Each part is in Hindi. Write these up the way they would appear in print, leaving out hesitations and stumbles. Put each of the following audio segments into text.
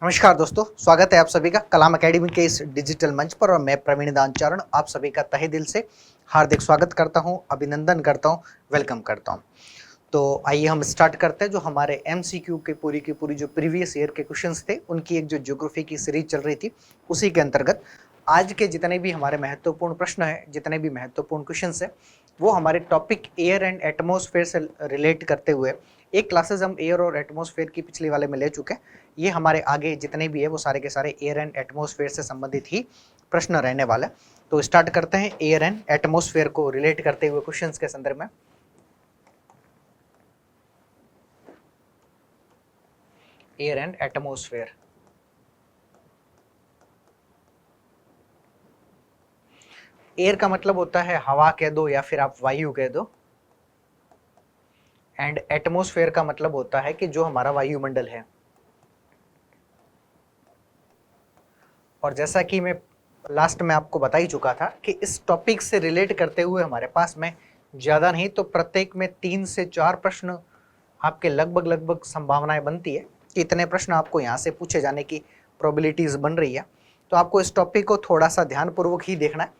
नमस्कार दोस्तों, स्वागत है आप सभी का कलाम एकेडमी के इस डिजिटल मंच पर। और मैं प्रवीण दानचरण आप सभी का तहे दिल से हार्दिक स्वागत करता हूं, अभिनंदन करता हूं, वेलकम करता हूं। तो आइए हम स्टार्ट करते हैं। जो हमारे एमसीक्यू के पूरी की पूरी जो प्रीवियस ईयर के क्वेश्चंस थे, उनकी एक जो ज्योग्राफी की सीरीज चल रही थी, उसी के अंतर्गत आज के जितने भी हमारे महत्वपूर्ण प्रश्न हैं, जितने भी महत्वपूर्ण क्वेश्चंस हैं, वो हमारे टॉपिक एयर एंड एटमॉस्फेयर से रिलेट करते हुए एक क्लासेस हम एयर और एटमॉस्फेयर की पिछले वाले में ले चुके हैं। ये हमारे आगे जितने भी है वो सारे के सारे एयर एंड एटमॉस्फेयर से संबंधित ही प्रश्न रहने वाले। तो स्टार्ट करते हैं एयर एंड एटमॉस्फेयर को रिलेट करते हुए क्वेश्चंस के संदर्भ में। एयर एंड एटमॉस्फेयर, एयर का मतलब होता है हवा कह दो या फिर आप वायु कह दो, एंड एटमॉस्फेयर का मतलब होता है कि जो हमारा वायुमंडल है। और जैसा कि मैं लास्ट में आपको बता ही चुका था कि इस टॉपिक से रिलेट करते हुए हमारे पास में ज़्यादा नहीं तो प्रत्येक में 3 से 4 प्रश्न आपके लगभग संभावनाएं बनती है कि इतने प्रश्न आपको यहाँ से पूछे जाने की प्रोबेबिलिटीज़ बन रही है। तो आपको इस टॉपिक को थोड़ा सा ध्यानपूर्वक ही देखना है,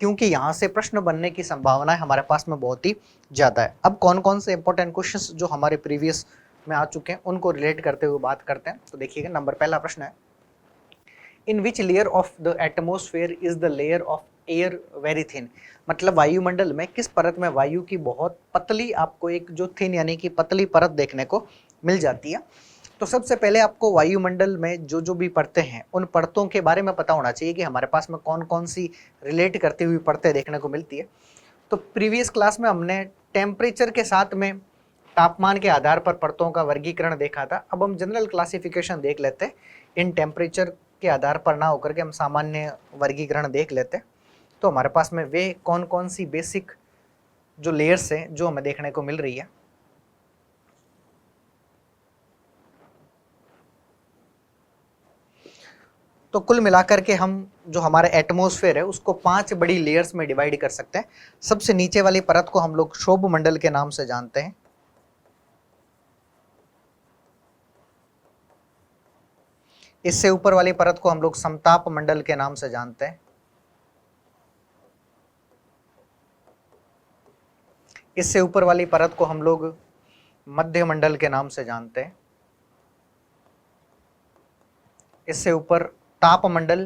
क्योंकि यहाँ से प्रश्न बनने की संभावनाएं हमारे पास में बहुत ही ज़्यादा है। अब कौन कौन से इंपॉर्टेंट क्वेश्चंस जो हमारे प्रीवियस में आ चुके हैं उनको रिलेट करते हुए बात करते हैं। तो देखिएगा, नंबर पहला प्रश्न है, in which layer of the atmosphere is the layer of air very thin. मतलब वायुमंडल में किस परत में वायु की बहुत पतली, आपको एक जो थिन यानी कि पतली परत देखने को मिल जाती है। तो सबसे पहले आपको वायुमंडल में जो जो भी परतें हैं उन परतों के बारे में पता होना चाहिए कि हमारे पास में कौन कौन सी रिलेट करती हुई परतें देखने को मिलती है। तो प्रीवियस क्लास में हमने टेम्परेचर के साथ में तापमान के आधार पर परतों का वर्गीकरण देखा था। अब हम जनरल क्लासिफिकेशन देख लेते हैं, इन टेम्परेचर के आधार पर ना होकर के हम सामान्य वर्गीकरण देख लेते हैं। तो हमारे पास में वे कौन कौन सी बेसिक जो लेयर्स हैं जो हमें देखने को मिल रही है। तो कुल मिलाकर के हम जो हमारा एटमॉस्फेयर है उसको 5 बड़ी लेयर्स में डिवाइड कर सकते हैं। सबसे नीचे वाली परत को हम लोग क्षोभ मंडल के नाम से जानते हैं। इससे ऊपर वाली परत को हम लोग समताप मंडल के नाम से जानते हैं। इससे ऊपर वाली परत को हम लोग मध्य मंडल के नाम से जानते हैं। इससे ऊपर ताप मंडल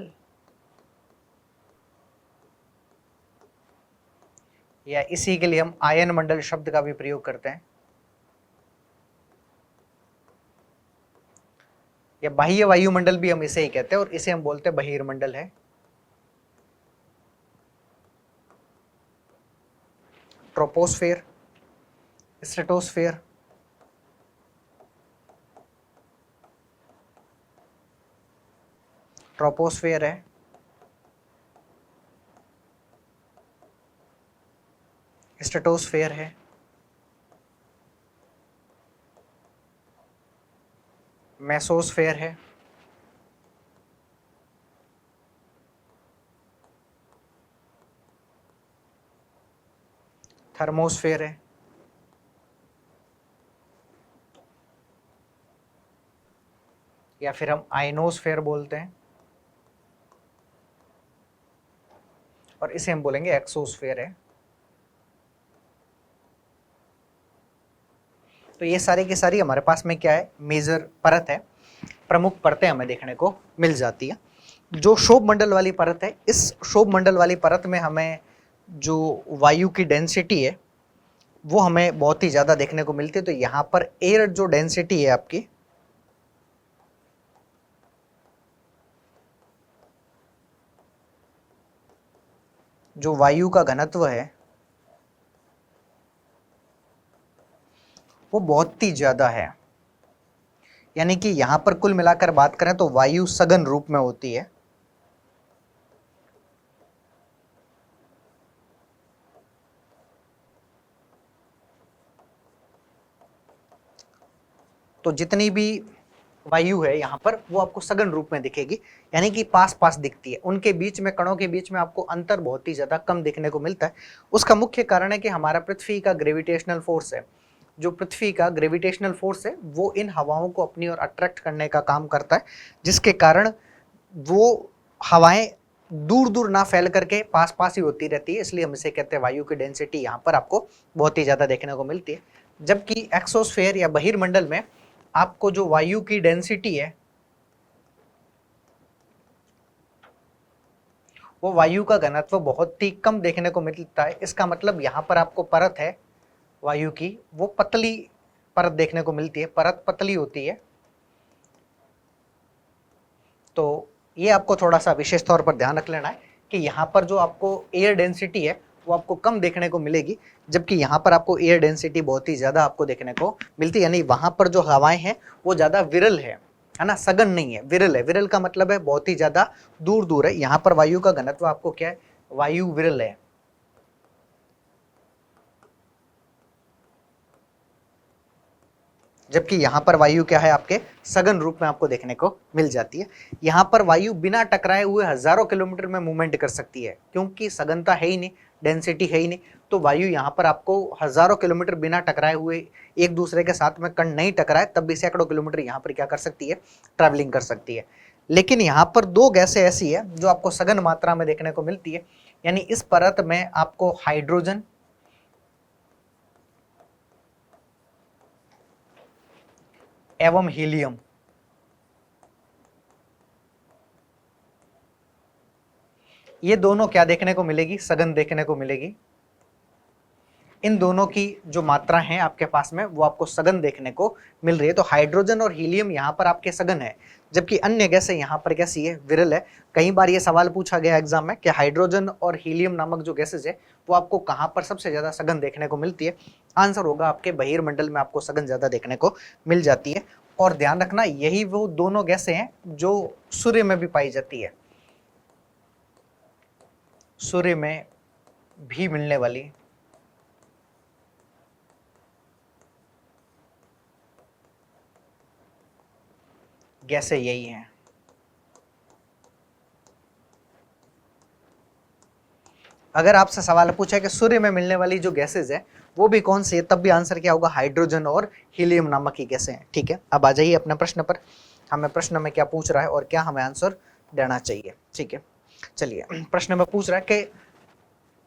या इसी के लिए हम आयन मंडल शब्द का भी प्रयोग करते हैं। या बाह्य वायुमंडल भी हम इसे ही कहते हैं और इसे हम बोलते हैं बहिर्मंडल है। ट्रोपोस्फेयर, स्ट्रेटोस्फेयर, ट्रोपोस्फेयर है, स्ट्रेटोस्फेयर है, मेसोस्फेयर है, थर्मोस्फेयर है, या फिर हम आयनोस्फेयर बोलते हैं, और इसे हम बोलेंगे एक्सोस्फेयर है। तो ये सारी की सारी हमारे पास में क्या है, मेजर परत है, प्रमुख परतें हमें देखने को मिल जाती है। जो क्षोभ मंडल वाली परत है, इस क्षोभ मंडल वाली परत में हमें जो वायु की डेंसिटी है वो हमें बहुत ही ज़्यादा देखने को मिलती है। तो यहाँ पर एयर जो डेंसिटी है आपकी, जो वायु का घनत्व है वो बहुत ही ज़्यादा है। यानी कि यहाँ पर कुल मिलाकर बात करें तो वायु सघन रूप में होती है। तो जितनी भी वायु है यहाँ पर वो आपको सघन रूप में दिखेगी, यानी कि पास पास दिखती है। उनके बीच में, कणों के बीच में आपको अंतर बहुत ही ज़्यादा कम दिखने को मिलता है। उसका मुख्य कारण है कि हमारा पृथ्वी का ग्रेविटेशनल फोर्स है जो पृथ्वी का ग्रेविटेशनल फोर्स है वो इन हवाओं को अपनी ओर अट्रैक्ट करने का काम करता है, जिसके कारण वो हवाएं दूर दूर ना फैल करके पास पास ही होती रहती है, इसलिए हम इसे कहते हैं वायु की डेंसिटी यहाँ पर आपको बहुत ही ज़्यादा देखने को मिलती है। जबकि एक्सोस्फेयर या बहिर्मंडल में आपको जो वायु की डेंसिटी है वो वायु का घनत्व बहुत ही कम देखने को मिलता है। इसका मतलब यहाँ पर आपको परत है वायु की, वो पतली परत देखने को मिलती है, परत पतली होती है। तो ये आपको थोड़ा सा विशेष तौर पर ध्यान रख लेना है कि यहाँ पर जो आपको एयर डेंसिटी है वो आपको कम देखने को मिलेगी, जबकि यहाँ पर आपको एयर डेंसिटी बहुत ही ज़्यादा आपको देखने को मिलती है। यानी वहाँ पर जो हवाएं हैं वो ज़्यादा विरल है ना, सघन नहीं है, विरल है। विरल का मतलब है बहुत ही ज़्यादा दूर दूर है। यहाँ पर वायु का घनत्व आपको क्या है, वायु विरल है। जबकि यहाँ पर वायु क्या है, आपके सघन रूप में आपको देखने को मिल जाती है। यहाँ पर वायु बिना टकराए हुए हजारों किलोमीटर में मूवमेंट कर सकती है, क्योंकि सघनता है ही नहीं, डेंसिटी है ही नहीं। तो वायु यहाँ पर आपको हजारों किलोमीटर बिना टकराए हुए, एक दूसरे के साथ में कण नहीं टकराए तब भी सैकड़ों किलोमीटर यहाँ पर क्या कर सकती है, ट्रैवलिंग कर सकती है। लेकिन यहाँ पर दो गैसें ऐसी है जो आपको सघन मात्रा में देखने को मिलती है। यानी इस परत में आपको हाइड्रोजन एवं हीलियम, ये दोनों क्या देखने को मिलेगी, सघन देखने को मिलेगी। इन दोनों की जो मात्रा है आपके पास में वो आपको सघन देखने को मिल रही है। तो हाइड्रोजन और हीलियम यहाँ पर आपके सघन है, जबकि अन्य गैसें यहाँ पर कैसी है, विरल है। कई बार ये सवाल पूछा गया एग्जाम में कि हाइड्रोजन और हीलियम नामक जो गैसेज है वो आपको कहाँ पर सबसे ज्यादा सघन देखने को मिलती है। आंसर होगा आपके बहिर्मंडल में आपको सघन ज्यादा देखने को मिल जाती है। और ध्यान रखना, यही वो दोनों गैसें हैं जो सूर्य में भी पाई जाती है, सूर्य में भी मिलने वाली गैसें यही हैं। अगर आपसे सवाल पूछा है कि सूर्य में मिलने वाली जो गैसेज है वो भी कौन सी है, तब भी आंसर क्या होगा, हाइड्रोजन और हीलियम नामक की गैसें हैं। ठीक है, अब आ जाइए अपने प्रश्न पर, हमें प्रश्न में क्या पूछ रहा है और क्या हमें आंसर देना चाहिए। ठीक है, चलिए प्रश्न में पूछ रहा है कि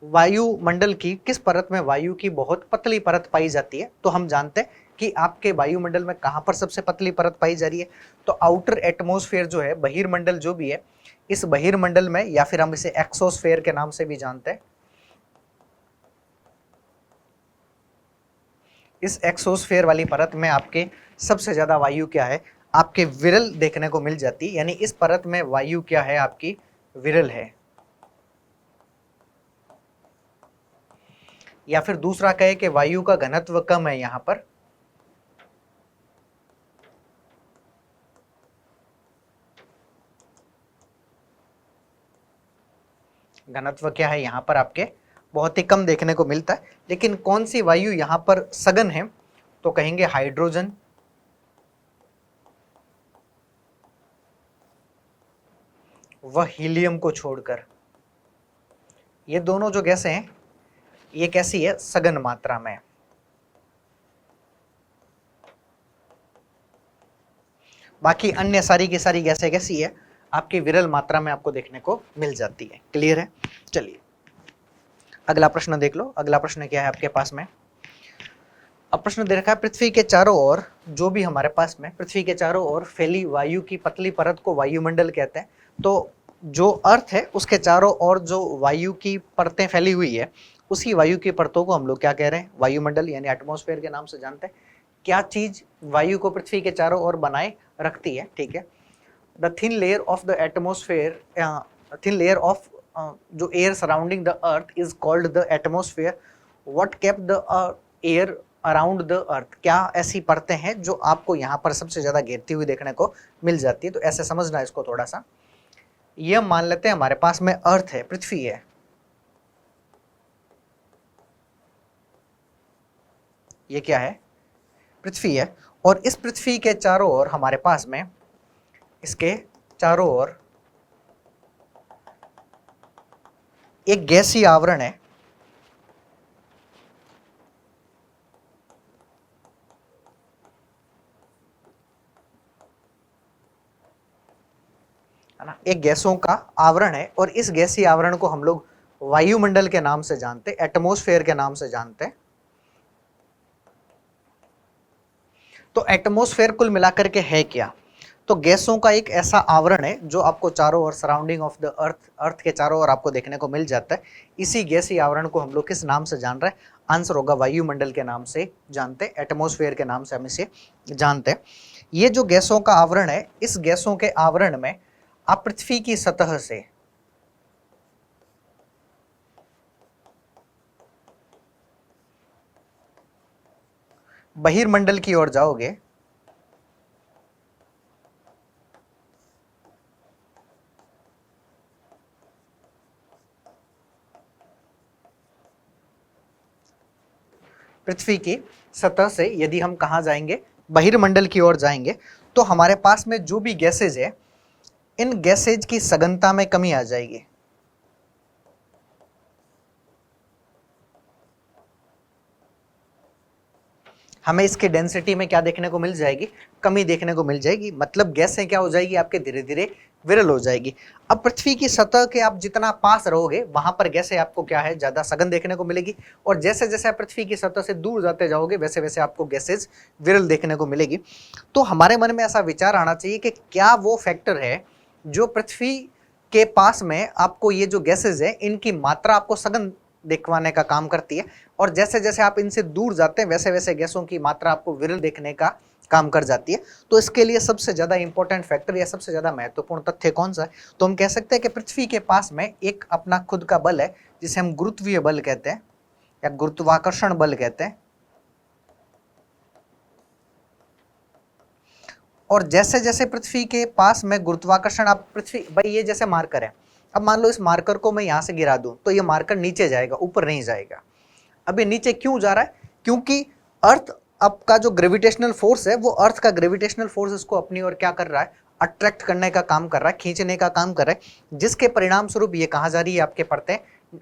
वायुमंडल की किस परत में वायु की बहुत पतली परत पाई जाती है। तो हम जानते हैं कि आपके वायुमंडल में कहां पर सबसे पतली परत पाई जा रही है, तो आउटर एटमॉस्फेयर जो है, बहिर्मंडल जो भी है, इस बहिर्मंडल में, या फिर हम इसे एक्सोस्फेयर के नाम से भी जानते हैं, इस एक्सोस्फेयर वाली परत में आपके सबसे ज्यादा वायु क्या है, आपके विरल देखने को मिल जाती है। यानी इस परत में वायु क्या है, आपकी विरल है। या फिर दूसरा कहे कि वायु का घनत्व कम है यहां पर, घनत्व क्या है यहां पर आपके बहुत ही कम देखने को मिलता है। लेकिन कौन सी वायु यहां पर सघन है, तो कहेंगे हाइड्रोजन व हीलियम को छोड़कर। ये दोनों जो गैसें हैं ये कैसी है, सघन मात्रा में। बाकी अन्य सारी की सारी गैसें कैसी है, आपकी विरल मात्रा में आपको देखने को मिल जाती है। क्लियर है, चलिए अगला प्रश्न देख लो। अगला प्रश्न क्या है आपके पास में, अब प्रश्न दे रखा है, पृथ्वी के चारों ओर, जो भी हमारे पास में पृथ्वी के चारों ओर फैली वायु की पतली परत को वायुमंडल कहते हैं। तो जो अर्थ है उसके चारों ओर जो वायु की परतें फैली हुई है, उसी वायु की परतों को हम लोग क्या कह रहे हैं, वायुमंडल यानी एटमॉस्फेयर के नाम से जानते हैं। क्या चीज वायु को पृथ्वी के चारों ओर बनाए रखती है, ठीक है, the thin layer of the atmosphere, thin layer of जो air surrounding the earth is called the atmosphere. What kept the air around the earth, क्या ऐसी परतें हैं जो आपको यहाँ पर सबसे ज्यादा घेरती हुई देखने को मिल जाती है। तो ऐसे समझना इसको थोड़ा सा, ये हम मान लेते हैं हमारे पास में अर्थ है, पृथ्वी है, ये क्या है, पृथ्वी है। और इस पृथ्वी के चारों ओर हमारे पास में, इसके चारों ओर एक गैसीय आवरण है, है ना, एक गैसों का आवरण है और इस गैसीय आवरण को हम लोग वायुमंडल के नाम से जानते, एटमॉस्फेयर के नाम से जानते हैं। तो एटमॉस्फेयर कुल मिलाकर के है क्या? तो गैसों का एक ऐसा आवरण है जो आपको चारों ओर सराउंडिंग ऑफ द अर्थ के चारों ओर आपको देखने को मिल जाता है। इसी गैसीय आवरण को हम लोग किस नाम से जान रहे हैं? आंसर होगा वायुमंडल के नाम से जानते हैं, एटमॉस्फेयर के नाम से हम इसे जानते हैं। ये जो गैसों का आवरण है, इस गैसों के आवरण में आप पृथ्वी की सतह से बहिर्मंडल की ओर जाओगे पृथ्वी की सतह से यदि हम कहाँ जाएंगे, बहिर्मंडल की ओर जाएंगे, तो हमारे पास में जो भी गैसेज है, इन गैसेज की सघनता में कमी आ जाएगी। हमें इसके डेंसिटी में क्या देखने को मिल जाएगी? कमी देखने को मिल जाएगी। मतलब गैसें क्या हो जाएगी आपके, धीरे धीरे विरल हो जाएगी। अब पृथ्वी की सतह के आप जितना पास रहोगे वहां पर गैसें आपको क्या है, ज्यादा सघन देखने को मिलेगी। और जैसे जैसे आप पृथ्वी की सतह से दूर जाते जाओगे वैसे वैसे आपको गैसेज विरल देखने को मिलेगी। तो हमारे मन में ऐसा विचार आना चाहिए कि क्या वो फैक्टर है जो पृथ्वी के पास में आपको ये जो गैसेज है इनकी मात्रा आपको सघन दिखवाने का काम करती है, और जैसे जैसे आप इनसे दूर जाते हैं वैसे वैसे गैसों की मात्रा आपको विरल देखने का काम कर जाती है। तो इसके लिए सबसे ज्यादा इंपॉर्टेंट फैक्टर या सबसे ज्यादा महत्वपूर्ण तथ्य कौन सा है? तो हम कह सकते हैं कि पृथ्वी के पास में एक अपना खुद का बल है जिसे हम गुरुत्वीय बल कहते हैं या गुरुत्वाकर्षण बल कहते हैं। और जैसे जैसे पृथ्वी के पास में गुरुत्वाकर्षण, आप पृथ्वी, भाई ये जैसे मार्कर है, अब मान लो इस मार्कर को मैं यहां से गिरा दूं तो ये मार्कर नीचे जाएगा, ऊपर नहीं जाएगा। अब ये नीचे क्यों जा रहा है? क्योंकि अर्थ आपका जो ग्रेविटेशनल फोर्स है, वो अर्थ का ग्रेविटेशनल फोर्स इसको अपनी ओर क्या कर रहा है, अट्रैक्ट करने का काम कर रहा है, खींचने का काम कर रहा है, जिसके परिणाम स्वरूप ये कहां जा रही है आपके पड़ते,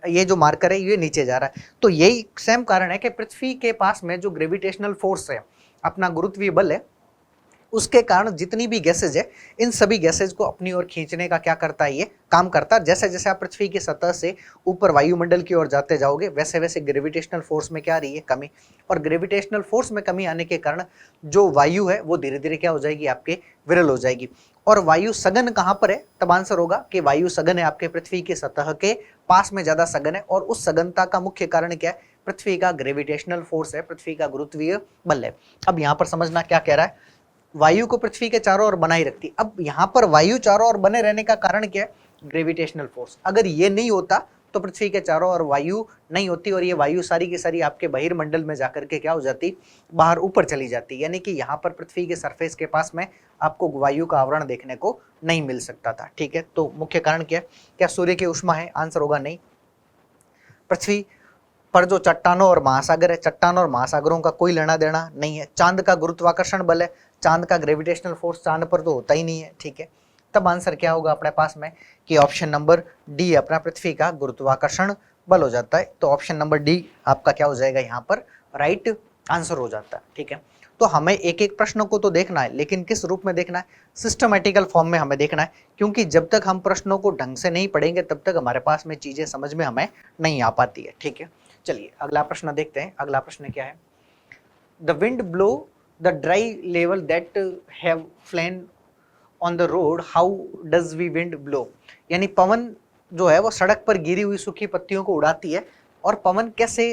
ये जो मार्कर है ये नीचे जा रहा है। तो यही सेम कारण है कि पृथ्वी के पास में जो ग्रेविटेशनल फोर्स है, अपना गुरुत्वीय बल है, उसके कारण जितनी भी गैसेज है, इन सभी गैसेज को अपनी ओर खींचने का क्या करता है, ये काम करता है। जैसे जैसे आप पृथ्वी की सतह से ऊपर वायुमंडल की ओर जाते जाओगे वैसे वैसे ग्रेविटेशनल फोर्स में क्या आ रही है, कमी। और ग्रेविटेशनल फोर्स में कमी आने के कारण जो वायु है वो धीरे धीरे क्या हो जाएगी, आपके विरल हो जाएगी। और वायु सघन कहाँ पर है? तब आंसर होगा कि वायु सघन है आपके पृथ्वी की सतह के पास में ज्यादा सघन है। और उस सघनता का मुख्य कारण क्या है? पृथ्वी का ग्रेविटेशनल फोर्स है, पृथ्वी का गुरुत्वीय बल है। अब यहाँ पर समझना क्या कह रहा है, वायु को पृथ्वी के चारों ओर बनाई रखती है। अब यहाँ पर वायु चारों ओर बने रहने का कारण क्या है? Gravitational force. अगर ये नहीं होता तो पृथ्वी के चारों ओर वायु नहीं होती और ये वायु सारी की सारी आपके बहिर्मंडल में जाकर के क्या हो जाती, बाहर ऊपर चली जाती। यानी कि यहाँ पर पृथ्वी के सरफेस के पास में आपको वायु का आवरण देखने को नहीं मिल सकता था। ठीक है, तो मुख्य कारण क्या है? क्या सूर्य की उष्मा है? आंसर होगा नहीं। पृथ्वी पर जो चट्टानों और महासागर है, चट्टानों और महासागरों का कोई लेना देना नहीं है। चांद का गुरुत्वाकर्षण बल है, चांद का ग्रेविटेशनल फोर्स चांद पर तो होता ही नहीं है। ठीक है, तब आंसर क्या होगा अपने पास में कि ऑप्शन नंबर डी अपना पृथ्वी का गुरुत्वाकर्षण बल हो जाता है। तो ऑप्शन नंबर डी आपका क्या हो जाएगा, यहाँ पर राइट आंसर हो जाता है। ठीक है, तो हमें एक एक प्रश्न को तो देखना है, लेकिन किस रूप में देखना है? सिस्टमेटिकल फॉर्म में हमें देखना है, क्योंकि जब तक हम प्रश्नों को ढंग से नहीं पढ़ेंगे तब तक हमारे पास में चीजें समझ में हमें नहीं आ पाती है। ठीक है, चलिए अगला प्रश्न देखते हैं। अगला प्रश्न क्या है? The wind blow the dry level that have fallen on the road, how does we wind blow? यानी पवन जो है वो सड़क पर गिरी हुई सूखी पत्तियों को उड़ाती है, और पवन कैसे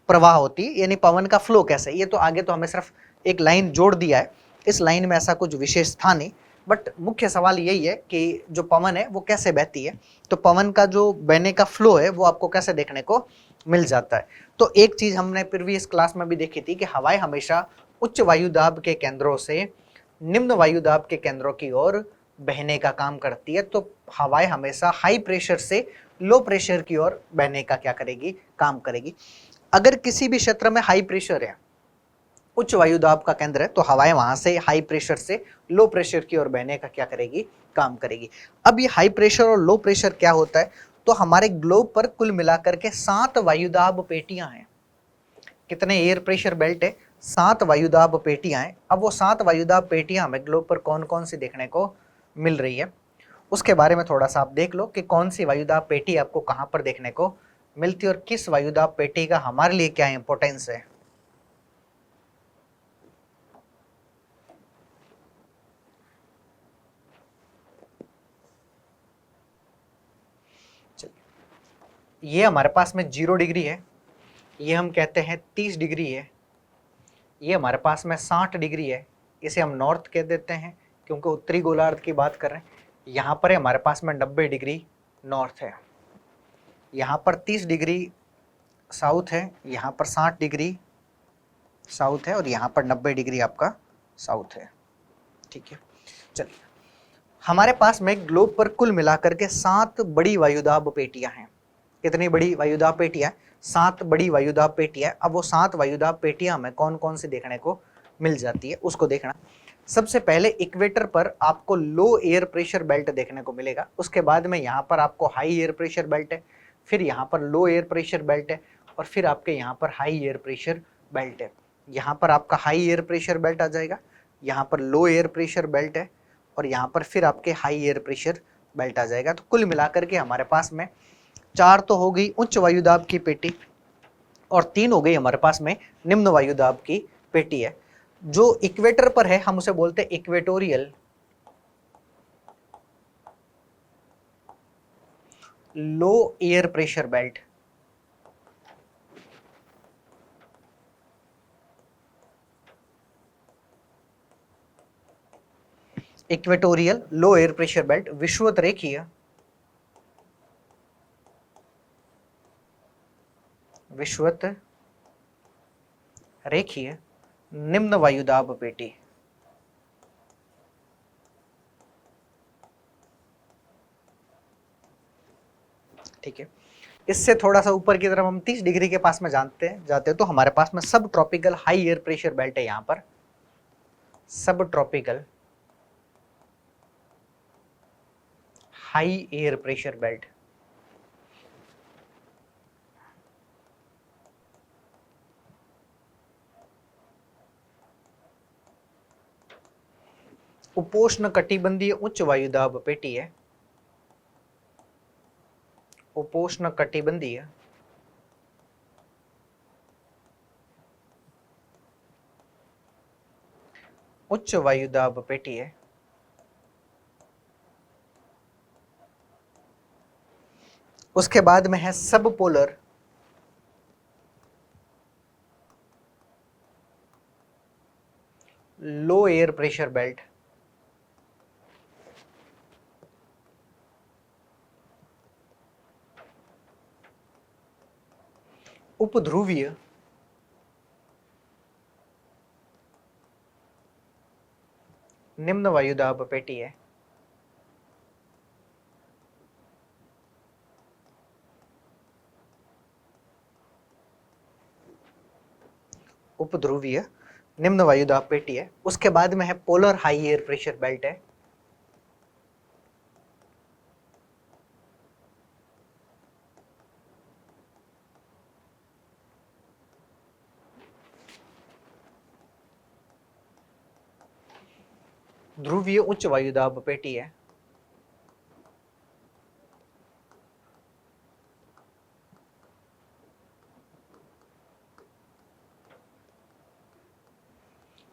प्रवाह होती है, यानी पवन का फ्लो कैसे? ये तो आगे तो हमें सिर्फ एक लाइन जोड़ दिया है, इस लाइन में ऐसा कुछ विशेष था नहीं, बट मुख्य सवाल यही है कि जो पवन है वो कैसे बहती है। तो पवन का जो बहने का फ्लो है वो आपको कैसे देखने को मिल जाता है? तो एक चीज हमने प्रीवियस क्लास में भी देखी थी कि हवाएं हमेशा उच्च वायुदाब के केंद्रों से निम्न वायुदाब के केंद्रों की ओर बहने का काम करती है। तो हवाएं हमेशा हाई प्रेशर से लो प्रेशर की ओर बहने का क्या करेगी, काम करेगी। अगर किसी भी क्षेत्र में हाई प्रेशर है, उच्च वायुदाब का केंद्र है, तो हवाएं वहां से हाई प्रेशर से लो प्रेशर की ओर बहने का क्या करेगी, काम करेगी। अब ये हाई प्रेशर और लो प्रेशर क्या होता है? तो हमारे ग्लोब पर कुल मिलाकर के 7 वायुदाब पेटियां हैं। कितने एयर प्रेशर बेल्ट है? 7 वायुदाब पेटियां हैं। अब वो 7 वायुदाब पेटियां हमें ग्लोब पर कौन कौन सी देखने को मिल रही है? उसके बारे में थोड़ा सा आप देख लो कि कौन सी वायुदाब पेटी आपको कहाँ पर देखने को मिलती है और किस वायुदाब पेटी का हमारे लिए क्या इंपॉर्टेंस है। ये हमारे पास में 0 डिग्री है, ये हम कहते हैं 30 डिग्री है, ये हमारे पास में 60 डिग्री है, इसे हम नॉर्थ कह देते हैं क्योंकि उत्तरी गोलार्ध की बात कर रहे हैं। यहाँ पर हमारे पास में 90 डिग्री नॉर्थ है, यहाँ पर 30 डिग्री साउथ है, यहाँ पर 60 डिग्री साउथ है और यहाँ पर 90 डिग्री आपका साउथ है। ठीक है, चलिए हमारे पास में ग्लोब पर कुल मिलाकर के 7 बड़ी वायुदाब पेटियां हैं। कितनी बड़ी वायुदाब पेटियां? 7 बड़ी वायुदाब पेटियां। अब वो 7 वायुदाब पेटियां हमें कौन कौन सी देखने को मिल जाती है उसको देखना। सबसे पहले इक्वेटर पर आपको लो एयर प्रेशर बेल्ट देखने को मिलेगा, उसके बाद में यहाँ पर आपको हाई एयर प्रेशर बेल्ट है, फिर यहाँ पर लो एयर प्रेशर बेल्ट है और फिर आपके यहाँ पर हाई एयर प्रेशर बेल्ट है। यहाँ पर आपका हाई एयर प्रेशर बेल्ट आ जाएगा, यहाँ पर लो एयर प्रेशर बेल्ट है और यहाँ पर फिर आपके हाई एयर प्रेशर बेल्ट आ जाएगा। तो कुल मिलाकर के हमारे पास में 4 तो हो गई उच्च वायुदाब की पेटी और 3 हो गई हमारे पास में निम्न वायुदाब की पेटी है। जो इक्वेटर पर है हम उसे बोलते हैं equatorial low air pressure belt. Equatorial low air pressure belt विषुवत रेखीय निम्न वायुदाब पेटी। ठीक है, इससे थोड़ा सा ऊपर की तरफ हम 30 डिग्री के पास में जाते हैं तो हमारे पास में सब tropical high air pressure belt है। यहाँ पर सब tropical high air pressure belt. उपोष्ण कटिबंधीय उच्च वायुदाब पेटी है, उपोष्ण कटिबंधीय उच्च वायुदाब पेटी है। उसके बाद में है सब पोलर लो एयर प्रेशर बेल्ट। उपध्रुवीय निम्न वायुदाब पेटी है। उपध्रुवीय निम्न वायुदाब पेटी है। उसके बाद में है polar high air pressure belt है। ध्रुवीय उच्च वायुदाब पेटी है।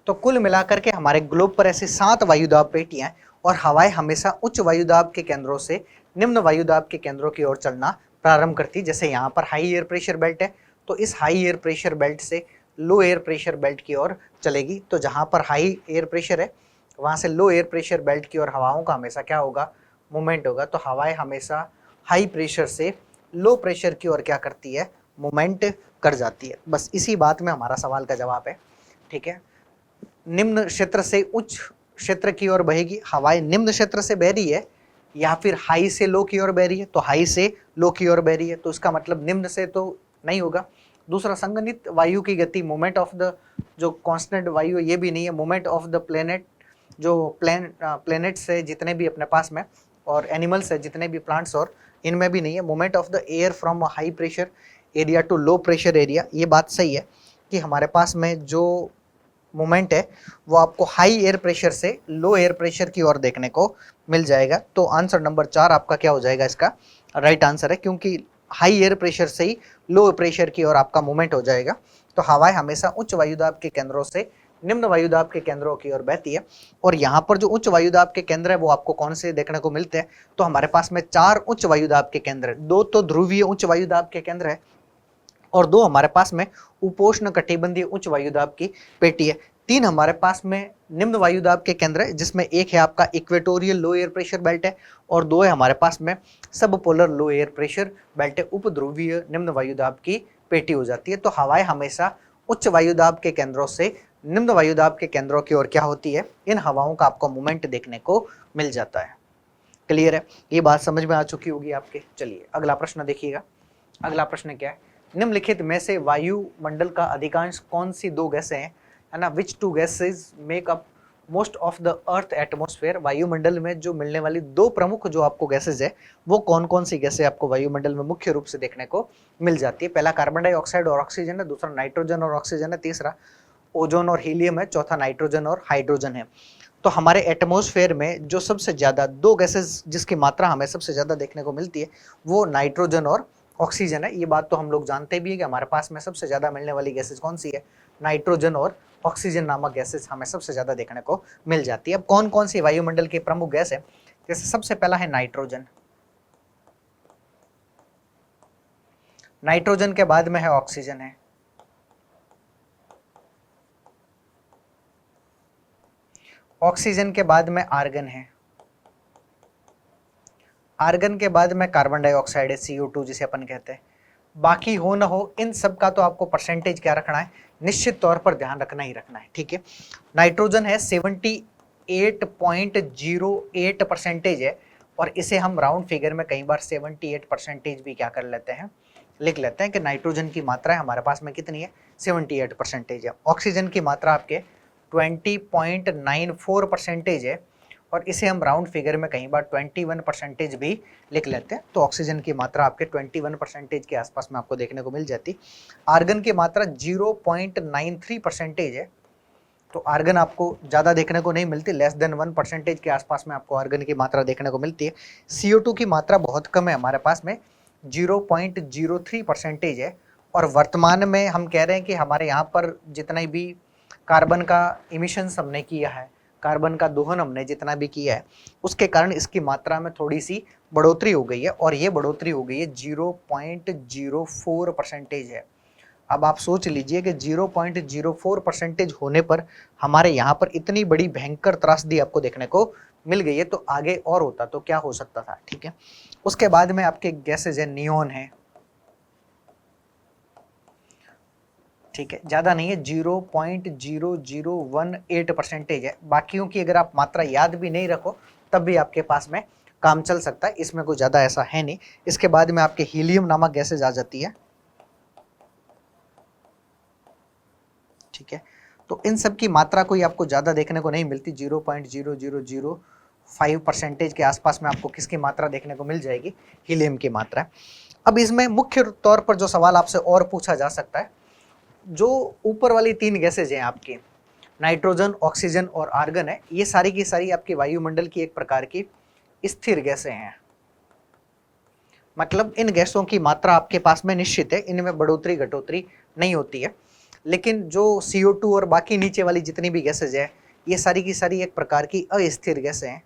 तो कुल मिलाकर के हमारे ग्लोब पर ऐसे 7 वायुदाब पेटियां और हवाएं हमेशा उच्च वायुदाब के केंद्रों से निम्न वायुदाब के केंद्रों की ओर चलना प्रारंभ करती। जैसे यहाँ पर हाई एयर प्रेशर बेल्ट है तो इस हाई एयर प्रेशर बेल्ट से लो एयर प्रेशर बेल्ट की ओर चलेगी। तो जहाँ पर हाई एयर प्रेशर है वहाँ से लो एयर प्रेशर बेल्ट की ओर हवाओं का हमेशा क्या होगा? मूवमेंट होगा। तो हवाएं हमेशा हाई प्रेशर से लो प्रेशर की ओर क्या करती है? मूवमेंट कर जाती है। बस इसी बात में हमारा सवाल का जवाब है। ठीक है, निम्न क्षेत्र से उच्च क्षेत्र की ओर बहेगी। हवाएं निम्न क्षेत्र से बह रही है या फिर हाई से लो की ओर बह रही है? तो हाई से लो की ओर बह रही है, तो इसका मतलब निम्न से तो नहीं होगा। दूसरा, संगणित वायु की गति, मूवमेंट ऑफ द, जो कांस्टेंट वायु ये भी नहीं है। मूवमेंट ऑफ द प्लेनेट, जो प्लेनेट्स है जितने भी अपने पास में और एनिमल्स है जितने भी प्लांट्स, और इनमें भी नहीं है। Movement of the air from high pressure area to low pressure area, ये बात सही है कि हमारे पास में जो मोमेंट है वो आपको हाई एयर प्रेशर से लो एयर प्रेशर की ओर देखने को मिल जाएगा। तो आंसर नंबर 4 आपका क्या हो जाएगा, इसका राइट आंसर है, क्योंकि हाई एयर प्रेशर से ही लो प्रेशर की ओर आपका मूवमेंट हो जाएगा। तो हवाएं हमेशा उच्च वायुदाब के केंद्रों से निम्न वायुदाब के केंद्रों की ओर बहती है। और यहाँ पर जो उच्च वायुदाब के केंद्र है वो आपको कौन से देखने को मिलते हैं, तो हमारे पास में 4 उच्च वायुदाब के केंद्र है। 2 तो ध्रुवीय उच्च वायुदाब के केंद्र है और 2 हमारे पास में उपोष्ण कटिबंधीय उच्च वायुदाब की पेटी है। 3 हमारे पास में निम्न वायुदाब के केंद्र है, जिसमें एक है आपका equatorial low air pressure belt है और 2 है हमारे पास में सब पोलर लो एयर प्रेशर बेल्ट है। उपध्रुवीय निम्न वायुदाब की पेटी हो जाती है। तो हवाएं हमेशा उच्च वायुदाब के केंद्रों से निम्न वायुदाब के केंद्रों की ओर क्या होती है, इन हवाओं का आपको मूवमेंट देखने को मिल जाता है। क्लियर है, ये बात समझ में आ चुकी होगी आपके। चलिए अगला प्रश्न देखिएगा। अगला प्रश्न क्या है, निम्नलिखित में से वायुमंडल का अधिकांश कौन सी 2 गैसें हैं, है ना, विच 2 gases make up most of the earth atmosphere. वायुमंडल में जो मिलने वाली 2 प्रमुख जो आपको गैसेज है वो कौन कौन सी गैसें आपको वायुमंडल में मुख्य रूप से देखने को मिल जाती है। पहला कार्बन डाइऑक्साइड और ऑक्सीजन है, दूसरा नाइट्रोजन और ऑक्सीजन है, तीसरा ओजोन और हीलियम है, चौथा नाइट्रोजन और हाइड्रोजन है। तो हमारे एटमॉस्फेयर में जो सबसे ज्यादा 2 गैसेस जिसकी मात्रा हमें सबसे ज्यादा देखने को मिलती है वो नाइट्रोजन और ऑक्सीजन है। ये बात तो हम लोग जानते भी है कि हमारे पास में सबसे ज्यादा मिलने वाली गैसेस कौन सी है, नाइट्रोजन और ऑक्सीजन नामक गैसेस हमें सबसे ज्यादा देखने को मिल जाती है। अब कौन कौन सी वायुमंडल की प्रमुख गैस है, जैसे सबसे पहला है नाइट्रोजन। नाइट्रोजन के बाद में है ऑक्सीजन है, ऑक्सीजन के बाद में आर्गन है, आर्गन के बाद में कार्बन डाइऑक्साइड है, CO2 जिसे अपन कहते हैं। बाकी हो ना हो इन सब का तो आपको परसेंटेज क्या रखना है, निश्चित तौर पर ध्यान रखना ही रखना है, ठीक है। नाइट्रोजन है 78.08% है और इसे हम राउंड फिगर में कई बार 78% भी क्या कर लेते हैं, लिख लेते हैं कि नाइट्रोजन की मात्रा है हमारे पास में कितनी है, 78% है। ऑक्सीजन की मात्रा आपके 20.94% है और इसे हम राउंड फिगर में कई बार 21% भी लिख लेते हैं। तो ऑक्सीजन की मात्रा आपके 21% के आसपास में आपको देखने को मिल जाती। आर्गन की मात्रा 0.93% है, तो आर्गन आपको ज़्यादा देखने को नहीं मिलती, लेस देन 1% के आसपास में आपको आर्गन की मात्रा देखने को मिलती है। CO2 की मात्रा बहुत कम है हमारे पास में, 0.03% है। और वर्तमान में हम कह रहे हैं कि हमारे यहाँ पर जितना भी कार्बन का इमिशंस हमने किया है, कार्बन का दोहन हमने जितना भी किया है, उसके कारण इसकी मात्रा में थोड़ी सी बढ़ोतरी हो गई है और ये बढ़ोतरी हो गई है 0.04% है। अब आप सोच लीजिए कि 0.04% होने पर हमारे यहाँ पर इतनी बड़ी भयंकर त्रासदी आपको देखने को मिल गई है, तो आगे और होता तो क्या हो सकता था, ठीक है। उसके बाद में आपके गैसेज है, नियोन है, ठीक है, ज़्यादा नहीं है, 0.0018% है। बाकियों की अगर आप मात्रा याद भी नहीं रखो तब भी आपके पास में काम चल सकता है, इसमें कोई ज़्यादा ऐसा है नहीं। इसके बाद में आपके हीलियम नामक गैसेज आ जाती है, ठीक है। तो इन सब की मात्रा कोई आपको ज़्यादा देखने को नहीं मिलती, 0.0005% के आसपास में आपको किसकी मात्रा देखने को मिल जाएगी, हीलियम की मात्रा। अब इसमें मुख्य तौर पर जो सवाल आपसे और पूछा जा सकता है, जो ऊपर वाली 3 गैसेज हैं आपकी, नाइट्रोजन, ऑक्सीजन और आर्गन है, ये सारी की सारी आपकी वायुमंडल की एक प्रकार की स्थिर गैसें हैं। मतलब इन गैसों की मात्रा आपके पास में निश्चित है, इनमें बढ़ोतरी घटोतरी नहीं होती है। लेकिन जो CO2 और बाकी नीचे वाली जितनी भी गैसेज है, ये सारी की सारी एक प्रकार की अस्थिर गैसें हैं।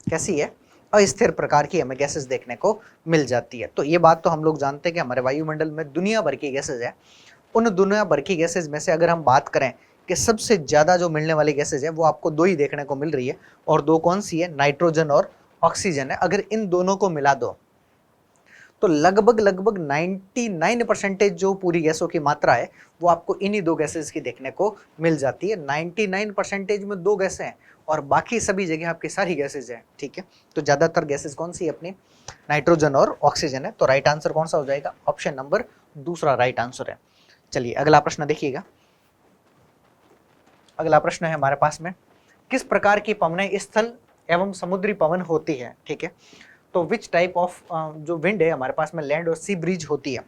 कैसी है, अस्थिर प्रकार की हमें गैसेस देखने को मिल जाती है। तो ये बात तो हम लोग जानते हैं कि हमारे वायुमंडल में दुनिया भर की गैसेज है। उन दुनिया भर की गैसेज में से अगर हम बात करें कि सबसे ज़्यादा जो मिलने वाली गैसेज है वो आपको 2 ही देखने को मिल रही है, और 2 कौन सी है, नाइट्रोजन और ऑक्सीजन है। अगर इन दोनों को मिला दो तो लगभग 99% जो पूरी गैसों की मात्रा है वो आपको इन्हीं 2 गैसेज की देखने को मिल जाती है। 99% में 2 गैसें हैं और बाकी सभी जगह आपकी सारी गैसेज हैं, ठीक है। तो ज़्यादातर गैसेज कौन सी है अपनी, नाइट्रोजन और ऑक्सीजन है। तो राइट आंसर कौन सा हो जाएगा, ऑप्शन नंबर दूसरा राइट आंसर है। चलिए अगला प्रश्न देखिएगा। अगला प्रश्न है हमारे पास में, किस प्रकार की पवनें स्थल एवं समुद्री पवन होती है, ठीक है। तो विच टाइप ऑफ जो विंड है हमारे पास में लैंड और सी ब्रीज होती है।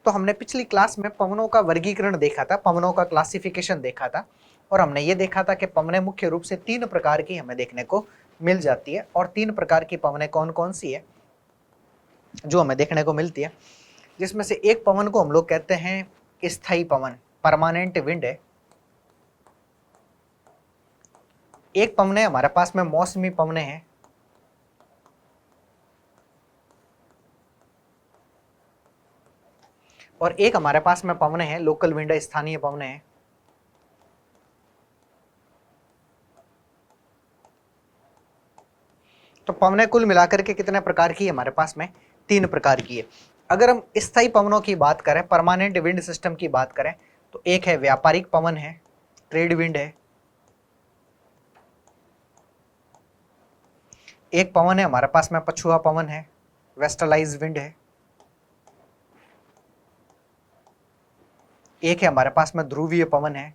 तो हमने पिछली क्लास में पवनों का वर्गीकरण देखा था, पवनों का क्लासिफिकेशन देखा था, और हमने ये देखा था कि पवनें मुख्य रूप से 3 प्रकार की हमें देखने को मिल जाती है। और 3 प्रकार की पवनें कौन कौन सी है जो हमें देखने को मिलती है, जिसमें से एक पवन को हम लोग कहते हैं स्थायी पवन, परमानेंट विंड है। एक पवने हमारे पास में मौसमी पवने हैं, और एक हमारे पास में पवने हैं लोकल विंड, स्थानीय पवने हैं। तो पवने कुल मिलाकर के कितने प्रकार की हमारे पास में? 3 प्रकार की है। अगर हम स्थायी पवनों की बात करें, परमानेंट विंड सिस्टम की बात करें, तो एक है व्यापारिक पवन है, ट्रेड विंड है। एक पवन है हमारे पास में पछुआ पवन है, वेस्टर्लाइज विंड है। एक है हमारे पास में ध्रुवीय पवन है।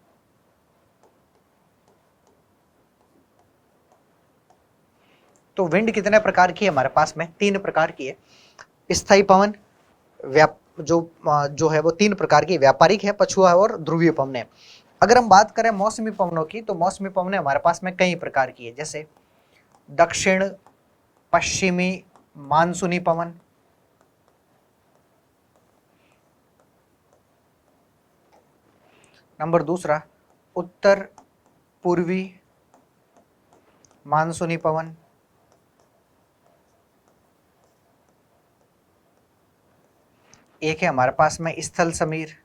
तो विंड कितने प्रकार की है हमारे पास में? 3 प्रकार की है। स्थायी पवन जो है वो 3 प्रकार की, व्यापारिक है, पछुआ है और ध्रुवीय पवन है। अगर हम बात करें मौसमी पवनों की, तो मौसमी पवनें हमारे पास में कई प्रकार की है, जैसे दक्षिण पश्चिमी मानसूनी पवन, नंबर दूसरा उत्तर पूर्वी मानसूनी पवन, एक है हमारे पास में स्थल समीर,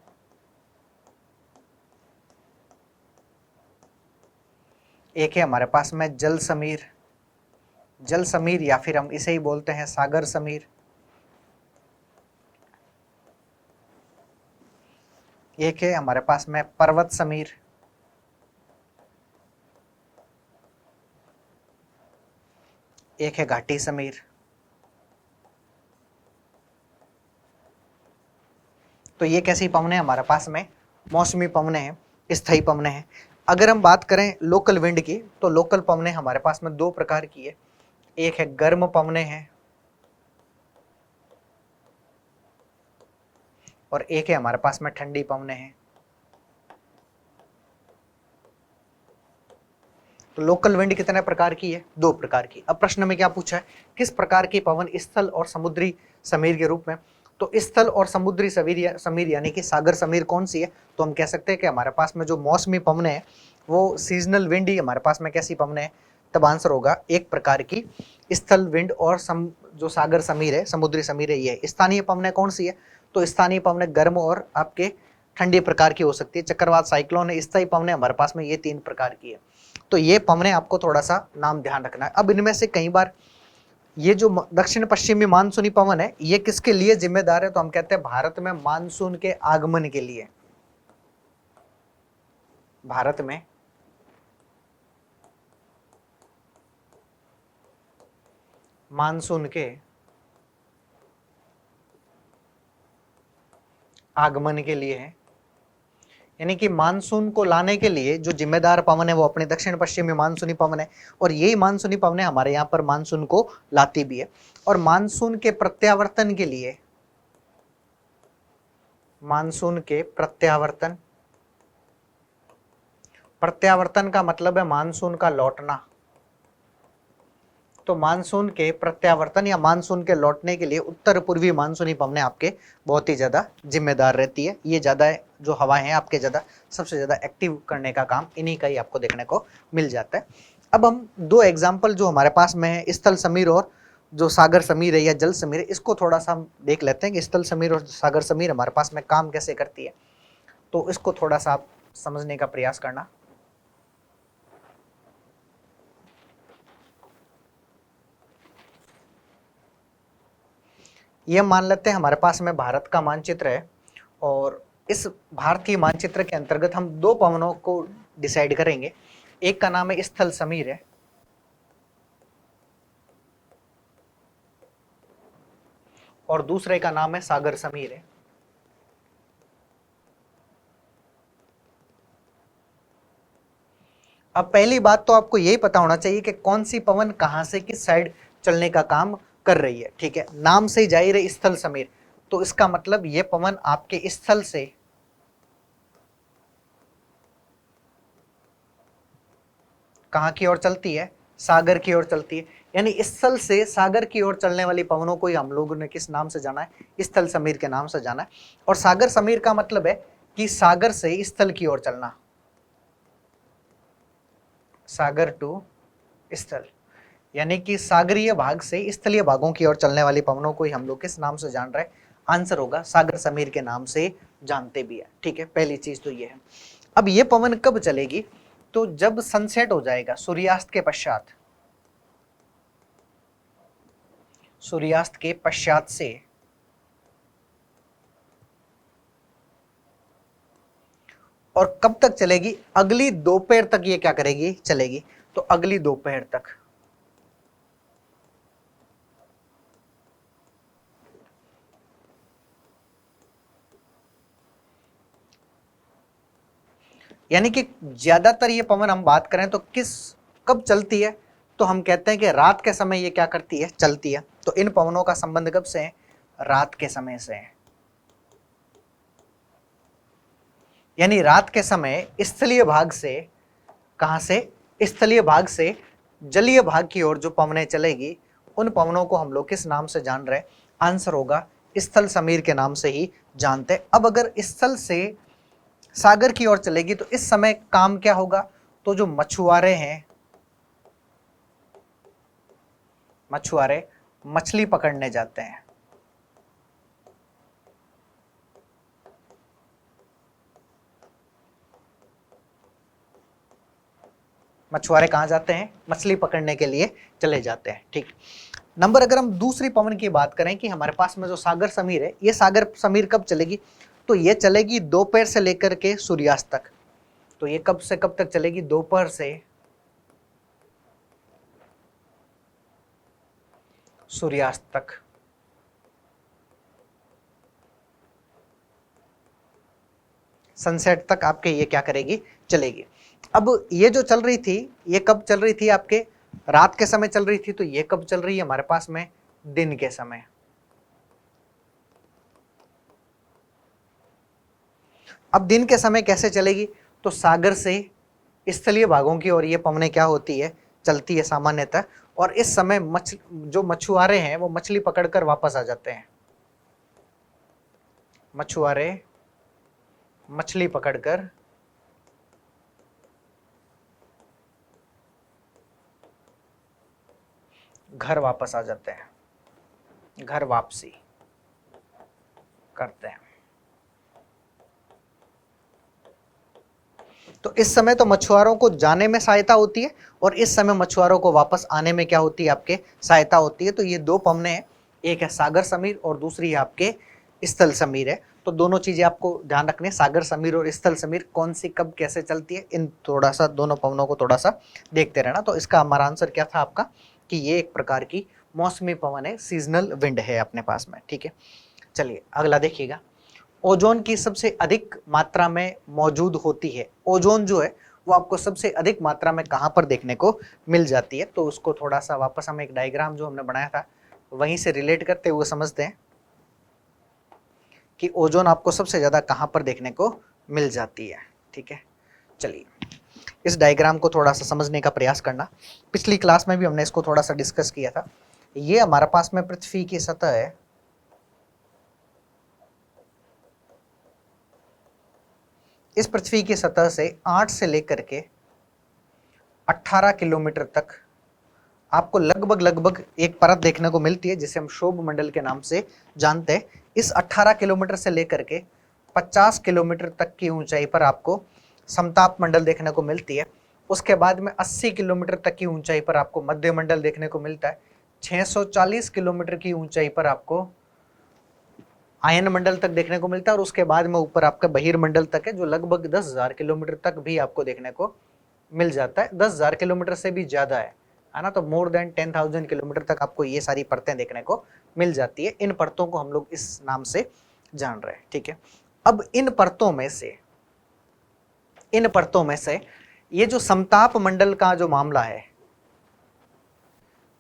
एक है हमारे पास में जल समीर, जल समीर या फिर हम इसे ही बोलते हैं सागर समीर, एक है हमारे पास में पर्वत समीर, एक है घाटी समीर। तो ये कैसी पवनें हमारे पास में? मौसमी पवनें हैं, स्थायी पवनें हैं। अगर हम बात करें लोकल विंड की, तो लोकल पवनें हमारे पास में 2 प्रकार की है। एक है गर्म पवनें हैं और एक है हमारे पास में ठंडी पवनें हैं। तो लोकल विंड कितने प्रकार की है? 2 प्रकार की। अब प्रश्न में क्या पूछा है? किस प्रकार की पवन स्थल और समुद्री समीर के रूप में? तो स्थल और समुद्री समीर यानी कि सागर समीर कौन सी है? तो हम कह सकते हैं कि हमारे पास में जो मौसमी पवनें हैं वो सीजनल विंड ही हमारे पास में कैसी पवनें हैं? तब आंसर होगा एक प्रकार की स्थल विंड, और जो सागर समीर है, समुद्री समीर है, ये स्थानीय पवनें कौन सी है? तो स्थानीय पवनें गर्म और आपके ठंडी प्रकार की हो सकती है। चक्रवात, साइक्लोन, स्थायी पवनें हमारे पास में ये 3 प्रकार की है। तो ये पवनें आपको थोड़ा सा नाम ध्यान रखना है। अब इनमें से कई बार ये जो दक्षिण पश्चिमी मानसूनी पवन है, ये किसके लिए जिम्मेदार है? तो हम कहते हैं भारत में मानसून के आगमन के लिए। भारत में मानसून के आगमन के लिए है, यानी कि मानसून को लाने के लिए जो जिम्मेदार पवन है वो अपने दक्षिण पश्चिमी मानसूनी पवन है, और यही मानसूनी पवन हमारे यहाँ पर मानसून को लाती भी है। और मानसून के प्रत्यावर्तन के लिए, मानसून के प्रत्यावर्तन, प्रत्यावर्तन का मतलब है मानसून का लौटना। तो मानसून के प्रत्यावर्तन या मानसून के लौटने के लिए उत्तर पूर्वी मानसूनी पवनें आपके बहुत ही ज़्यादा जिम्मेदार रहती है। ये ज़्यादा जो हवाएं हैं आपके ज़्यादा सबसे ज़्यादा एक्टिव करने का काम इन्हीं का ही आपको देखने को मिल जाता है। अब हम 2 एग्जाम्पल जो हमारे पास में है, स्थल समीर और जो सागर समीर है या जल समीर है, इसको थोड़ा सा हम देख लेते हैं कि स्थल समीर और सागर समीर हमारे पास में काम कैसे करती है। तो इसको थोड़ा सा आप समझने का प्रयास करना। ये मान लेते हैं हमारे पास में भारत का मानचित्र है, और इस भारतीय मानचित्र के अंतर्गत हम 2 पवनों को डिसाइड करेंगे। एक का नाम है स्थल समीर है, और दूसरे का नाम है सागर समीर है। अब पहली बात तो आपको यही पता होना चाहिए कि कौन सी पवन कहां से किस साइड चलने का काम कर रही है। ठीक है, नाम से ही जाहिर है स्थल समीर, तो इसका मतलब ये पवन आपके स्थल से कहां की ओर चलती है, सागर की ओर चलती है। यानी स्थल से सागर की ओर चलने वाली पवनों को ही हम लोगों ने किस नाम से जाना है, स्थल समीर के नाम से जाना है। और सागर समीर का मतलब है कि सागर से स्थल की ओर चलना, सागर टू स्थल, यानी कि सागरीय भाग से स्थलीय भागों की ओर चलने वाली पवनों को ही हम लोग किस नाम से जान रहे हैं, आंसर होगा सागर समीर के नाम से जानते भी है। ठीक है, पहली चीज तो ये है। अब ये पवन कब चलेगी, तो जब सनसेट हो जाएगा, सूर्यास्त के पश्चात, सूर्यास्त के पश्चात से और कब तक चलेगी, अगली दोपहर तक ये क्या करेगी, चलेगी। तो अगली दोपहर तक, यानी कि ज्यादातर ये पवन हम बात करें तो किस कब चलती है, तो हम कहते हैं कि रात के समय ये क्या करती है, चलती है। तो इन पवनों का संबंध कब से है, रात के समय से है। यानी रात के समय स्थलीय भाग से, कहां से, स्थलीय भाग से जलीय भाग की ओर जो पवनें चलेगी, उन पवनों को हम लोग किस नाम से जान रहे हैं, आंसर होगा स्थल समीर के नाम से ही जानते। अब अगर स्थल से सागर की ओर चलेगी तो इस समय काम क्या होगा, तो जो मछुआरे हैं, मछुआरे मछली पकड़ने जाते हैं, मछुआरे कहां जाते हैं, मछली पकड़ने के लिए चले जाते हैं। ठीक, नंबर अगर हम दूसरी पवन की बात करें कि हमारे पास में जो सागर समीर है, ये सागर समीर कब चलेगी, तो ये चलेगी दोपहर से लेकर के सूर्यास्त तक। तो ये कब से कब तक चलेगी, दोपहर से सूर्यास्त तक। सनसेट तक आपके ये क्या करेगी, चलेगी। अब ये जो चल रही थी, ये कब चल रही थी, आपके रात के समय चल रही थी, तो ये कब चल रही है हमारे पास में, दिन के समय। अब दिन के समय कैसे चलेगी, तो सागर से स्थलीय भागों की ओर ये पवनें क्या होती है, चलती है सामान्यतः। और इस समय जो मछुआरे हैं वो मछली पकड़कर वापस आ जाते हैं, मछुआरे मछली पकड़कर घर वापस आ जाते हैं, घर वापसी करते हैं। तो इस समय तो मछुआरों को जाने में सहायता होती है और इस समय मछुआरों को वापस आने में क्या होती है, आपके सहायता होती है। तो ये दो पवने हैं, एक है सागर समीर और दूसरी है आपके स्थल समीर है। तो दोनों चीजें आपको ध्यान रखने, सागर समीर और स्थल समीर कौन सी कब कैसे चलती है, इन थोड़ा सा दोनों पवनों को थोड़ा सा देखते रहना। तो इसका हमारा आंसर क्या था आपका, कि ये एक प्रकार की मौसमी पवन है, सीजनल विंड है अपने पास में। ठीक है, चलिए अगला देखिएगा। ओजोन की सबसे अधिक मात्रा में मौजूद होती है, ओजोन जो है वो आपको सबसे अधिक मात्रा में कहाँ पर देखने को मिल जाती है। तो उसको थोड़ा सा वापस हम एक डायग्राम जो हमने बनाया था वहीं से रिलेट करते हुए समझते हैं कि ओजोन आपको सबसे ज्यादा कहाँ पर देखने को मिल जाती है। ठीक है, चलिए इस डायग्राम को थोड़ा सा समझने का प्रयास करना। पिछली क्लास में भी हमने इसको थोड़ा सा डिस्कस किया था। ये हमारे पास में पृथ्वी की सतह है, इस पृथ्वी की सतह से 8 से लेकर के 18 किलोमीटर तक आपको लगभग एक परत देखने को मिलती है जिसे हम शोभ मंडल के नाम से जानते हैं। इस 18 किलोमीटर से लेकर के 50 किलोमीटर तक की ऊंचाई पर आपको समताप मंडल देखने को मिलती है। उसके बाद में 80 किलोमीटर तक की ऊंचाई पर आपको मध्य मंडल देखने को मिलता है। 640 किलोमीटर की ऊंचाई पर आपको आयन मंडल तक देखने को मिलता है और उसके बाद में ऊपर आपका बहिर्मंडल तक है जो लगभग 10,000 किलोमीटर तक भी आपको देखने को मिल जाता है। 10,000 किलोमीटर से भी ज्यादा है ना, तो मोर देन 10,000 किलोमीटर तक आपको ये सारी परतें देखने को मिल जाती है। इन परतों को हम लोग इस नाम से जान रहे हैं। ठीक है, अब इन परतों में से ये जो समताप मंडल का जो मामला है,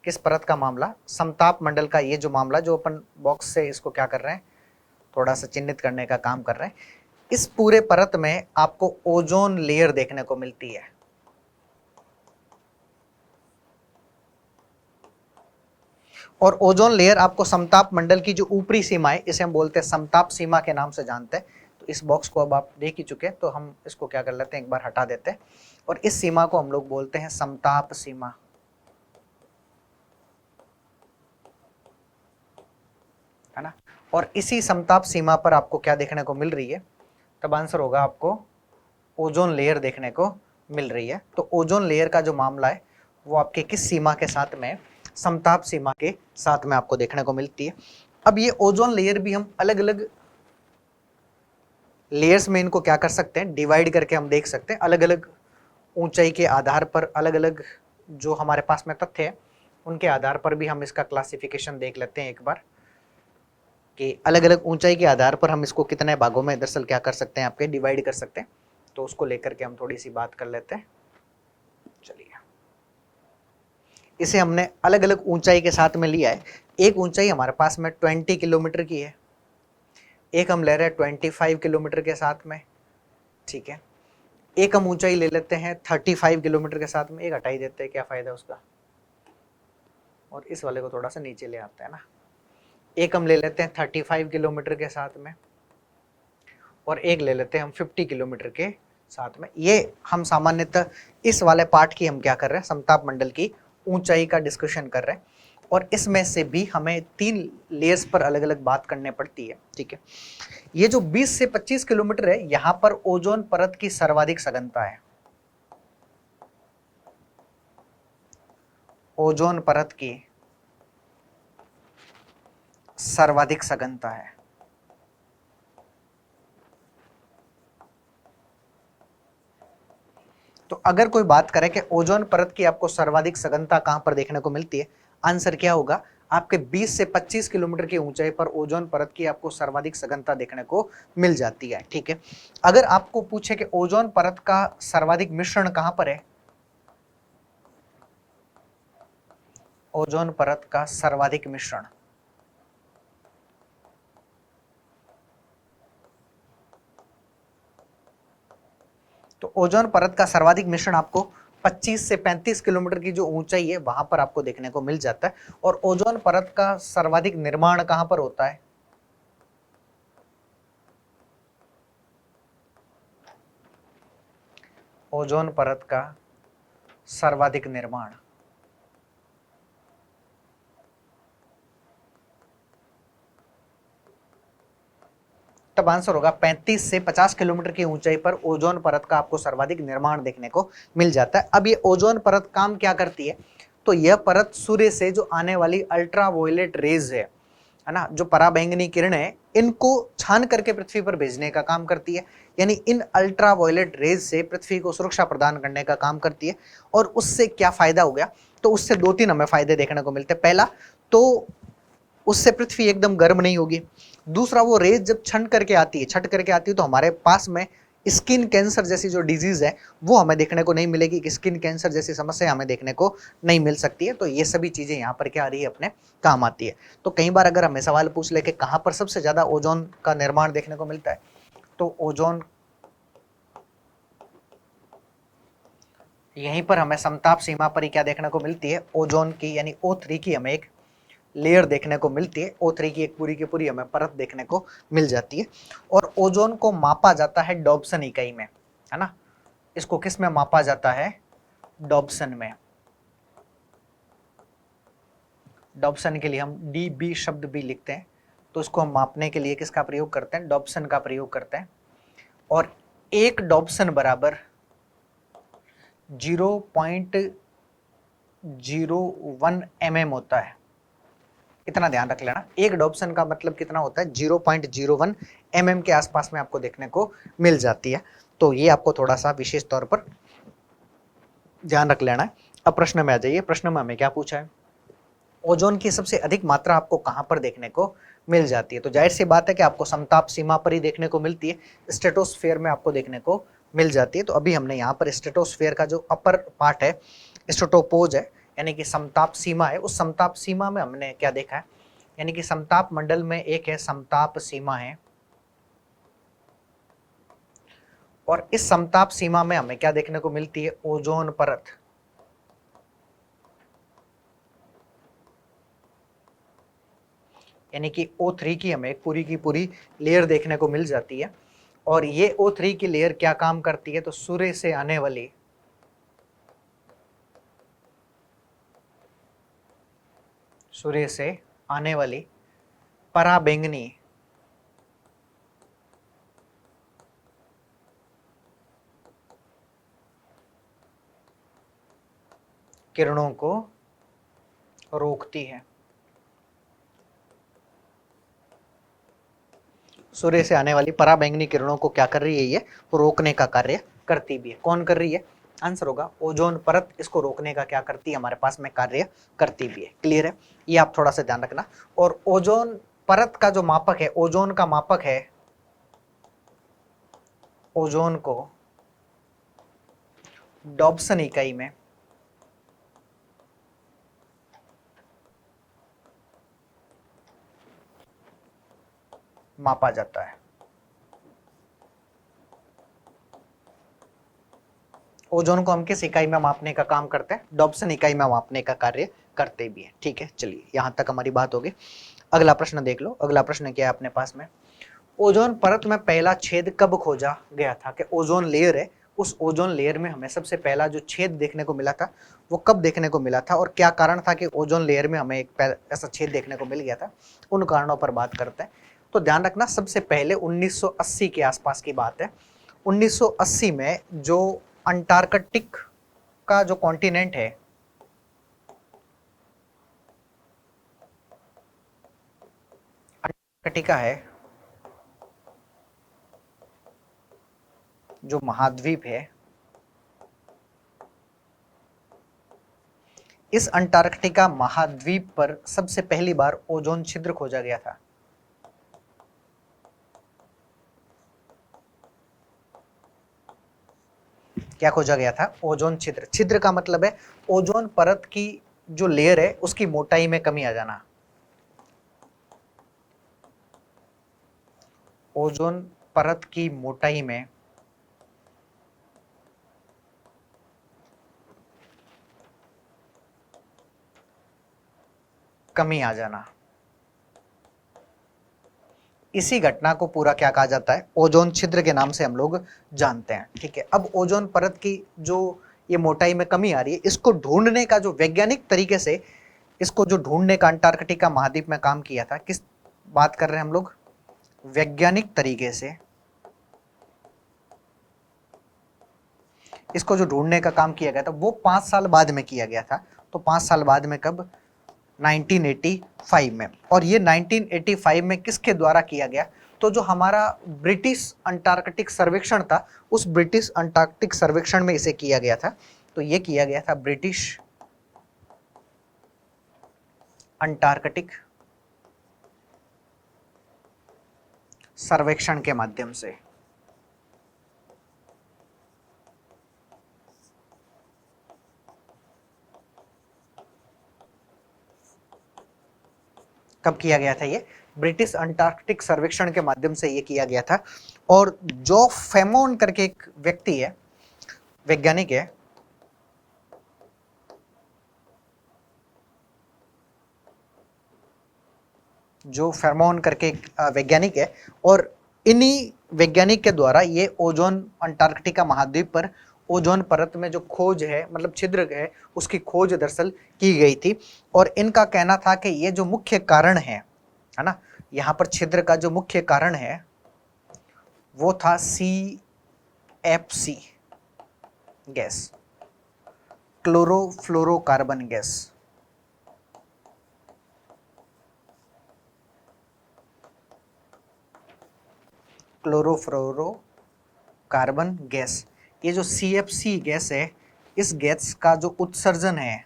किस परत का मामला, समताप मंडल का ये जो मामला जो अपन बॉक्स से इसको क्या कर रहे हैं, थोड़ा सा चिन्हित करने का काम कर रहे हैं। इस पूरे परत में आपको ओजोन लेयर देखने को मिलती है। और ओजोन लेयर आपको समताप मंडल की जो ऊपरी सीमा है, इसे हम बोलते हैं समताप सीमा के नाम से जानते हैं। तो इस बॉक्स को अब आप देख ही चुके हैं, तो हम इसको क्या कर लेते हैं, एक बार हटा देते हैं। और इस सीमा को हम लोग बोलते हैं समताप सीमा, है ना। और इसी समताप सीमा पर आपको क्या देखने को मिल रही है, तब आंसर होगा आपको ओजोन लेयर देखने को मिल रही है। तो ओजोन लेयर का जो मामला है वो आपके किस सीमा के साथ में, समताप सीमा के साथ में आपको देखने को मिलती है। अब ये ओजोन लेयर भी हम अलग अलग लेयर्स में इनको क्या कर सकते हैं, डिवाइड करके हम देख सकते हैं। अलग अलग ऊंचाई के आधार पर अलग अलग जो हमारे पास में तथ्य है उनके आधार पर भी हम इसका क्लासिफिकेशन देख लेते हैं एक बार, कि अलग अलग ऊंचाई के आधार पर हम इसको कितने भागों में दरअसल क्या कर सकते हैं, आपके डिवाइड कर सकते हैं। तो उसको लेकर के हम थोड़ी सी बात कर लेते हैं। चलिए, इसे हमने अलग अलग ऊंचाई के साथ में लिया है। एक ऊंचाई हमारे पास में 20 किलोमीटर की है, एक हम ले रहे हैं 25 किलोमीटर के साथ में, ठीक है। एक हम ऊंचाई ले लेते हैं 35 किलोमीटर के साथ में, एक हटाई देते हैं, क्या फायदा उसका, और इस वाले को थोड़ा सा नीचे ले आते हैं ना। एक हम ले लेते हैं 35 किलोमीटर के साथ में, और एक ले लेते हैं हम 50 किलोमीटर के साथ में। ये हम सामान्यतः इस वाले पार्ट की हम क्या कर रहे हैं, समताप मंडल की ऊंचाई का डिस्कशन कर रहे हैं। और इसमें से भी हमें 3 लेयर्स पर अलग अलग बात करनी पड़ती है, ठीक है। ये जो 20 से 25 किलोमीटर है, यहां पर ओजोन परत की सर्वाधिक सघनता है। ओजोन परत की सर्वाधिक सघनता है। तो अगर कोई बात करे कि ओजोन परत की आपको सर्वाधिक सघनता कहां पर देखने को मिलती है, आंसर क्या होगा, आपके 20 से 25 किलोमीटर की ऊंचाई पर ओजोन परत की आपको सर्वाधिक सघनता देखने को मिल जाती है, ठीक है। अगर आपको पूछे कि ओजोन परत का सर्वाधिक मिश्रण कहां पर है, ओजोन परत का सर्वाधिक मिश्रण, तो ओजोन परत का सर्वाधिक मिश्रण आपको 25 से 35 किलोमीटर की जो ऊंचाई है वहां पर आपको देखने को मिल जाता है। और ओजोन परत का सर्वाधिक निर्माण कहां पर होता है, ओजोन परत का सर्वाधिक निर्माण, तब आंसर होगा 35 से 50 किलोमीटर की ऊंचाई पर ओजोन परत का आपको सर्वाधिक निर्माण देखने को मिल जाता है। अब ये ओजोन परत काम क्या करती है, तो यह परत सूर्य से जो आने वाली अल्ट्रावायलेट रेज है ना, जो पराबैंगनी किरणें हैं, इनको छान करके पृथ्वी पर भेजने का काम करती है। यानी इन अल्ट्रावायलेट रेज से पृथ्वी को सुरक्षा प्रदान करने का काम करती है। और उससे क्या फायदा हो गया, तो उससे 2-3 हमें फायदे देखने को मिलते हैं। पहला तो उससे पृथ्वी एकदम गर्म नहीं होगी। दूसरा, वो रेज जब छट करके आती है तो हमारे पास में स्किन कैंसर जैसी जो डिजीज है वो हमें देखने को नहीं मिलेगी, कि स्किन कैंसर जैसी समस्या हमें देखने को नहीं मिल सकती है। तो ये सभी चीजें यहाँ पर क्या आ रही है, अपने काम आती है। तो कई बार अगर हमें सवाल पूछ ले कि कहाँ पर सबसे ज्यादा ओजोन का निर्माण देखने को मिलता है, तो ओजोन यहीं पर हमें समताप सीमा पर ही क्या देखने को मिलती है, ओजोन की यानी O3 की हमें एक लेयर देखने को मिलती है। O3 की एक पूरी की पूरी हमें परत देखने को मिल जाती है। और ओजोन को मापा जाता है डॉब्सन इकाई में, है ना। इसको किस में मापा जाता है, डॉब्सन में। डॉब्सन के लिए हम DB शब्द भी लिखते हैं। तो इसको हम मापने के लिए किसका प्रयोग करते हैं, डॉब्सन का प्रयोग करते हैं। और 1 डॉब्सन बराबर 0.01 mm होता है। इतना ध्यान रख लेना, 1 डॉब्सन का मतलब कितना होता है, 0.01 mm के आसपास में आपको देखने को मिल जाती है। तो ये आपको थोड़ा सा विशेष तौर पर ध्यान रख लेना है। अब प्रश्न में आ जाइए। प्रश्न में हमें क्या पूछा है, ओजोन की सबसे अधिक मात्रा आपको कहां पर देखने को मिल जाती है। तो जाहिर सी बात है कि आपको समताप सीमा पर ही देखने को मिलती है, स्ट्रेटोस्फेयर में आपको देखने को मिल जाती है। तो अभी हमने यहाँ पर स्ट्रेटोस्फेयर का जो अपर पार्ट है, स्ट्रेटोपोज है, यानी कि समताप सीमा है, उस समताप सीमा में हमने क्या देखा है, यानी कि समताप मंडल में एक है समताप सीमा है, और इस समताप सीमा में हमें क्या देखने को मिलती है? ओजोन परत। यानी कि O3 की हमें पूरी की पूरी लेयर देखने को मिल जाती है। और ये O3 की लेयर क्या काम करती है? तो सूर्य से आने वाली पराबैंगनी किरणों को रोकती है। सूर्य से आने वाली पराबैंगनी किरणों को क्या कर रही है? ये रोकने का कार्य करती भी है। कौन कर रही है? आंसर होगा ओजोन परत इसको रोकने का क्या करती है? हमारे पास में कार्य करती भी है। क्लियर है? ये आप थोड़ा सा ध्यान रखना। और ओजोन परत का जो मापक है, ओजोन का मापक है, ओजोन को डॉप्सन इकाई में मापा जाता है। ओजोन को हम किस इकाई में मापने का काम करते हैं? डॉप्सन इकाई में मापने का कार्य करते भी है। ठीक है, चलिए यहां तक हमारी बात होगी। अगला प्रश्न देख लो। अगला प्रश्न क्या है अपने पास में? ओजोन परत में पहला छेद कब खोजा गया था? कि ओजोन लेयर है, उस ओजोन लेयर में हमें सबसे पहला जो छेद देखने को मिला था वो कब देखने को मिला था, और क्या कारण था कि ओजोन लेयर में हमें एक ऐसा छेद देखने को मिल गया था? उन कारणों पर बात करते हैं। तो ध्यान रखना, सबसे पहले 1980 के आसपास की बात है। 1980 में जो अंटार्कटिक का जो कॉन्टिनेंट है, अंटार्कटिका है, जो महाद्वीप है, इस अंटार्कटिका महाद्वीप पर सबसे पहली बार ओजोन छिद्र खोजा गया था। क्या खोजा गया था? ओजोन छिद्र। छिद्र का मतलब है ओजोन परत की जो लेयर है उसकी मोटाई में कमी आ जाना। ओजोन परत की मोटाई में कमी आ जाना, इसी घटना को पूरा क्या कहा जाता है? ओजोन छिद्र के नाम से हम लोग जानते हैं। ठीक है, अब ओजोन परत की जो ये मोटाई में कमी आ रही है, इसको ढूंढने का जो वैज्ञानिक तरीके से इसको जो ढूंढने का अंटार्कटिका महाद्वीप में काम किया था, किस बात कर रहे हैं हम लोग? वैज्ञानिक तरीके से इसको जो ढूंढने का काम किया गया था वो 5 साल बाद में किया गया था। तो 5 साल बाद में कब? 1985 में। और ये 1985 में किसके द्वारा किया गया? तो जो हमारा ब्रिटिश अंटार्कटिक सर्वेक्षण था, उस ब्रिटिश अंटार्कटिक सर्वेक्षण में इसे किया गया था। तो ये किया गया था ब्रिटिश अंटार्कटिक सर्वेक्षण के माध्यम से। कब किया गया था? ये ब्रिटिश अंटार्कटिक सर्वेक्षण के माध्यम से ये किया गया था। और जो फेमोन करके एक व्यक्ति है, वैज्ञानिक है, जो फेरमोन करके एक वैज्ञानिक है, और इन्हीं वैज्ञानिक के द्वारा ये ओजोन अंटार्कटिका महाद्वीप पर ओजोन परत में जो खोज है, मतलब छिद्र है, उसकी खोज दरअसल की गई थी। और इनका कहना था कि ये जो मुख्य कारण है ना, यहाँ पर छिद्र का जो मुख्य कारण है वो था CFC gas, chlorofluorocarbon gas. Chlorofluoro carbon gas, ये जो CFC गैस है, इस गैस का जो उत्सर्जन है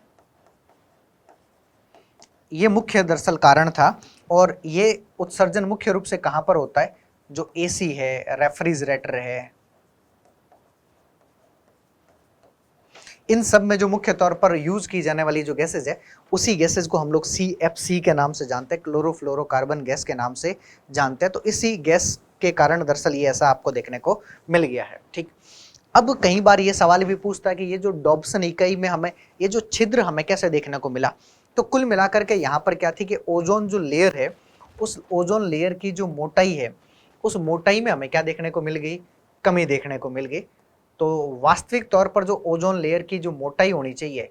ये मुख्य दरअसल कारण था। और ये उत्सर्जन मुख्य रूप से कहां पर होता है? जो AC है, रेफ्रिजरेटर है, इन सब में जो मुख्य तौर पर यूज की जाने वाली जो गैसेज है, उसी गैसेज को हम लोग CFC के नाम से जानते हैं, क्लोरोफ्लोरोकार्बन गैस के नाम से जानते हैं। तो इसी गैस के कारण दरअसल ये ऐसा आपको देखने को मिल गया है। ठीक, अब कई बार ये सवाल भी पूछता है कि ये जो डॉब्सन इकाई में हमें ये जो छिद्र हमें कैसे देखने को मिला। तो कुल मिलाकर के यहाँ पर क्या थी कि ओजोन जो लेयर है, उस ओजोन लेयर की जो मोटाई है, उस मोटाई में हमें क्या देखने को मिल गई, कमी देखने को मिल गई। तो वास्तविक तौर पर जो ओजोन लेयर की जो मोटाई होनी चाहिए,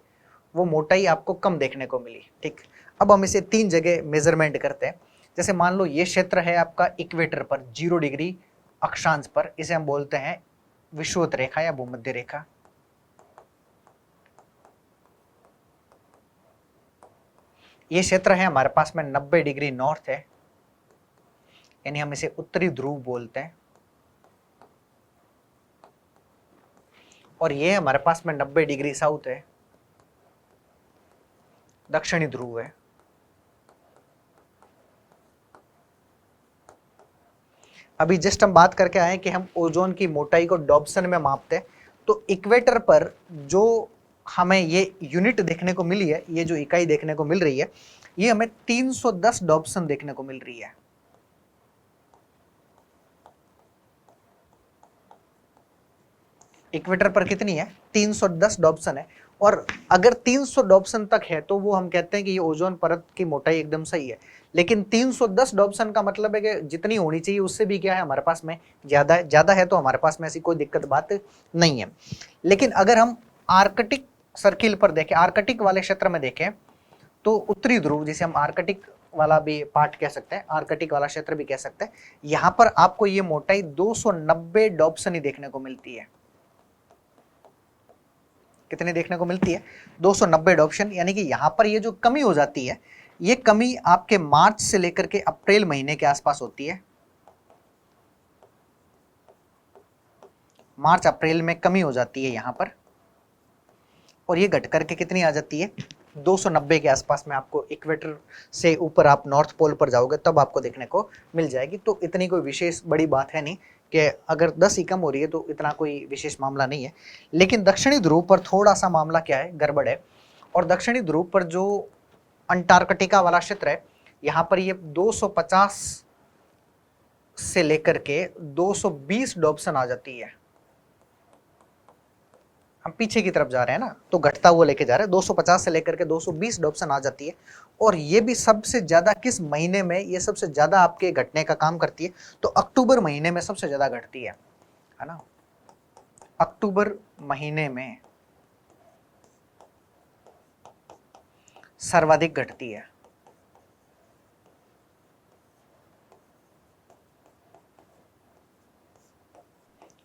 वो मोटाई आपको कम देखने को मिली। ठीक, अब हम इसे 3 जगह मेजरमेंट करते हैं। जैसे मान लो ये क्षेत्र है आपका इक्वेटर पर 0 डिग्री अक्षांश पर, इसे हम बोलते हैं विषुवत रेखा या भूमध्य रेखा। ये क्षेत्र है हमारे पास में 90 डिग्री नॉर्थ है, यानी हम इसे उत्तरी ध्रुव बोलते हैं। और ये हमारे पास में 90 डिग्री साउथ है, दक्षिणी ध्रुव है। अभी जस्ट हम बात करके आए कि हम ओजोन की मोटाई को डॉब्सन में मापते हैं। तो इक्वेटर पर जो हमें ये यूनिट देखने को मिली है, ये जो इकाई देखने को मिल रही है, ये हमें 310 डॉब्सन देखने को मिल रही है। इक्वेटर पर कितनी है, 310 डॉब्सन है। और अगर 300 डॉब्सन तक है तो वो हम कहते हैं कि ये ओजोन परत की मोटाई एकदम सही है। लेकिन 310 डॉब्सन का मतलब है कि जितनी होनी चाहिए उससे भी क्या है हमारे पास में ज्यादा है, तो हमारे पास में ऐसी कोई दिक्कत बात नहीं है। लेकिन अगर हम आर्कटिक सर्किल पर देखें, आर्कटिक वाले क्षेत्र में देखें, तो उत्तरी ध्रुव जिसे हम आर्कटिक वाला भी पार्ट कह सकते हैं, आर्कटिक वाला क्षेत्र भी कह सकते हैं, यहाँ पर आपको ये मोटाई 290 डॉब्सन ही देखने को मिलती है। कितने देखने को मिलती है, 290 डॉप्शन। यानी कि यहां पर ये जो कमी हो जाती है, ये कमी आपके मार्च से लेकर के अप्रैल महीने के आसपास होती है। मार्च अप्रैल में कमी हो जाती है यहां पर, और ये घट करके कितनी आ जाती है, 290 के आसपास में। आपको इक्वेटर से ऊपर आप नॉर्थ पोल पर जाओगे तब आपको देखने को मिल जाएगी। तो इतनी कोई विशेष बड़ी बात है नहीं कि अगर 10 ही कम हो रही है तो इतना कोई विशेष मामला नहीं है। लेकिन दक्षिणी ध्रुव पर थोड़ा सा मामला क्या है, गड़बड़ है। और दक्षिणी ध्रुव पर जो अंटार्कटिका वाला क्षेत्र है, यहाँ पर ये 250 से लेकर के 220 डॉप्सन आ जाती है। हम पीछे की तरफ जा रहे हैं ना, तो घटता हुआ लेके जा रहे हैं, 250 से लेकर के 220 डॉप्सन आ जाती है। और ये भी सबसे ज्यादा किस महीने में ये सबसे ज्यादा आपके घटने का काम करती है, तो अक्टूबर महीने में सबसे ज्यादा घटती है ना। अक्टूबर महीने में सर्वाधिक घटती है।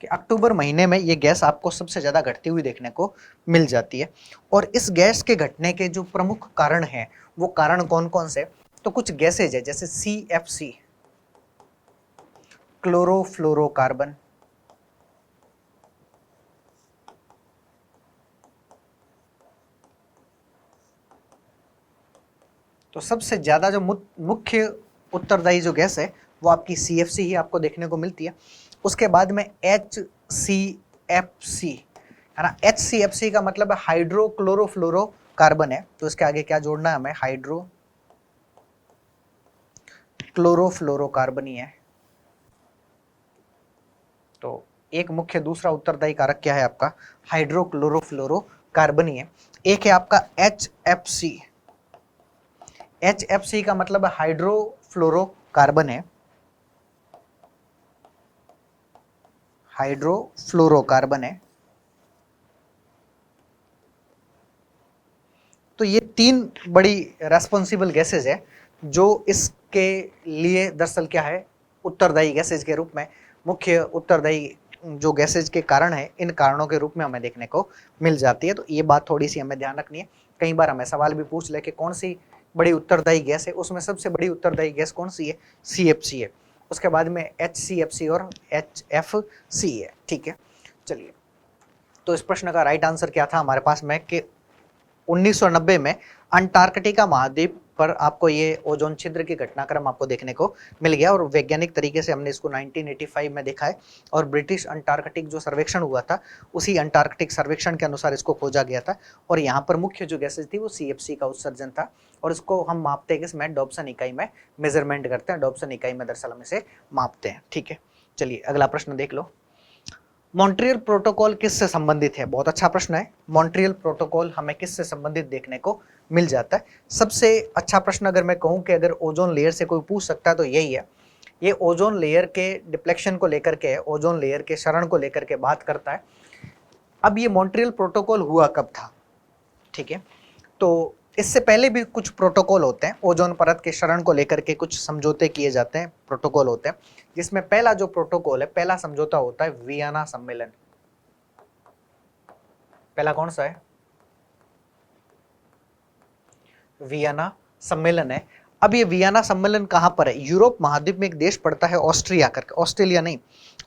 कि अक्टूबर महीने में ये गैस आपको सबसे ज़्यादा घटती हुई देखने को मिल जाती है। और इस गैस के घटने के जो प्रमुख कारण हैं, वो कारण कौन कौन से, तो कुछ गैसेज है जैसे CFC, क्लोरोफ्लोरोकार्बन, तो सबसे ज़्यादा जो मुख्य उत्तरदायी जो गैस है वो आपकी CFC ही आपको देखने को मिलती है। उसके बाद में HCFC है ना। HCFC का मतलब है हाइड्रोक्लोरोफ्लोरोकार्बन है। तो इसके आगे क्या जोड़ना है हमें, हाइड्रो क्लोरोफ्लोरोकार्बन ही है। तो एक मुख्य दूसरा उत्तरदायी कारक क्या है आपका, हाइड्रोक्लोरोफ्लोरोकार्बन ही है। एक है आपका HFC। HFC का मतलब हाइड्रोफ्लोरोकार्बन है, हाइड्रोफ्लोरोकार्बन है। तो ये 3 बड़ी रेस्पॉन्सिबल गैसेज है जो इसके लिए दरअसल क्या है, उत्तरदायी गैसेज के रूप में, मुख्य उत्तरदायी जो गैसेज के कारण है, इन कारणों के रूप में हमें देखने को मिल जाती है। तो ये बात थोड़ी सी हमें ध्यान रखनी है। कई बार हमें सवाल भी पूछ ले कि कौन सी बड़ी उत्तरदायी गैस है, उसमें सबसे बड़ी उत्तरदायी गैस कौन सी है, CFC है। उसके बाद में HCFC और HFC है। ठीक है, चलिए। तो इस प्रश्न का राइट आंसर क्या था हमारे पास में कि 1990 में अंटार्कटिका महाद्वीप पर आपको ये ओजोन छिद्र की घटनाक्रम आपको देखने को मिल गया और वैज्ञानिक तरीके से हमने इसको 1985 में देखा है और ब्रिटिश अंटार्कटिक जो सर्वेक्षण हुआ था उसी अंटार्कटिक सर्वेक्षण के अनुसार इसको खोजा गया था और यहाँ पर मुख्य जो गैसेज थी वो CFC का उत्सर्जन था और इसको हम मापते हैं इसमें डॉप्सन इकाई में मेजरमेंट करते हैं, डॉप्सन इकाई में दरअसल हम इसे मापते हैं। ठीक है, चलिए अगला प्रश्न देख लो। मॉन्ट्रियल प्रोटोकॉल किससे संबंधित है? बहुत अच्छा प्रश्न है। मॉन्ट्रियल प्रोटोकॉल हमें किससे संबंधित देखने को मिल जाता है? सबसे अच्छा प्रश्न अगर मैं कहूं कि अगर ओजोन लेयर से कोई पूछ सकता है तो यही है। ये ओजोन लेयर के डिप्लेक्शन को लेकर के, ओजोन लेयर के क्षरण को लेकर के बात करता है। अब ये मॉन्ट्रियल प्रोटोकॉल हुआ कब था? ठीक है, तो इससे पहले भी कुछ प्रोटोकॉल होते हैं, ओजोन परत के क्षरण को लेकर के कुछ समझौते किए जाते हैं, प्रोटोकॉल होते हैं, जिसमें पहला जो प्रोटोकॉल है, पहला समझौता होता है वियना सम्मेलन। पहला कौन सा है? वियना सम्मेलन है। अब ये वियना सम्मेलन कहां पर है? यूरोप महाद्वीप में एक देश पड़ता है ऑस्ट्रिया करके, ऑस्ट्रेलिया नहीं,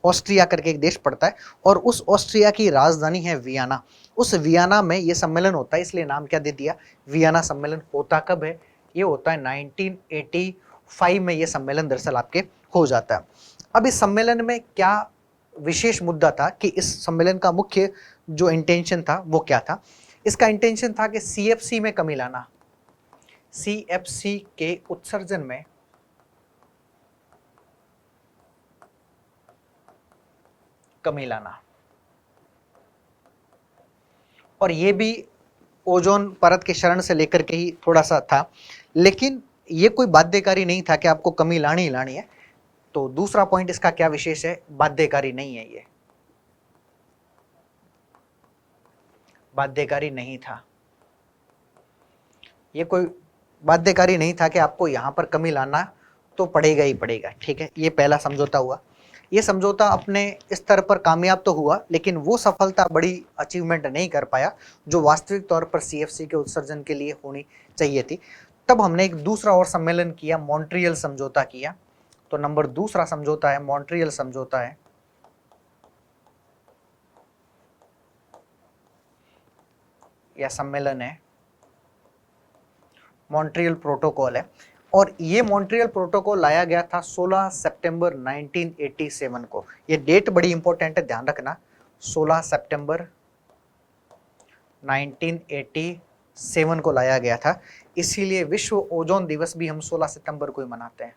ऑस्ट्रिया करके एक देश पड़ता है और उस ऑस्ट्रिया की राजधानी है वियना। उस वियना में ये सम्मेलन होता है, इसलिए नाम क्या दे दिया? वियना सम्मेलन। होता कब है? ये होता है 1985 में ये सम्मेलन दरअसल आपके हो जाता है। अब इस सम्मेलन में क्या विशेष मुद्दा था कि इस सम्मेलन का मुख्य जो इंटेंशन था वो क्या था? इसका इंटेंशन था कि CFC में कमी लाना, CFC के उत्सर्जन में कमी लाना, और ये भी ओजोन परत के क्षरण से लेकर के ही थोड़ा सा था, लेकिन ये कोई बाध्यकारी नहीं था कि आपको कमी लानी ही लानी है। तो दूसरा पॉइंट इसका क्या विशेष है? बाध्यकारी नहीं है, ये बाध्यकारी नहीं था, ये कोई बाध्यकारी नहीं था कि आपको यहां पर कमी लाना तो पड़ेगा ही पड़ेगा। ठीक है, ये पहला समझौता हुआ। ये समझौता अपने स्तर पर कामयाब तो हुआ, लेकिन वो सफलता बड़ी अचीवमेंट नहीं कर पाया जो वास्तविक तौर पर CFC के उत्सर्जन के लिए होनी चाहिए थी। तब हमने एक दूसरा और सम्मेलन किया, मॉन्ट्रियल समझौता किया। तो नंबर दूसरा समझौता है मॉन्ट्रियल समझौता है, या सम्मेलन है, मॉन्ट्रियल प्रोटोकॉल है। और ये मॉन्ट्रियल प्रोटोकॉल लाया गया था 16 सितंबर 1987 को। ये डेट बड़ी इंपॉर्टेंट है, ध्यान रखना, 16 सितंबर 1987 को लाया गया था। इसीलिए विश्व ओजोन दिवस भी हम 16 सितंबर को ही मनाते हैं।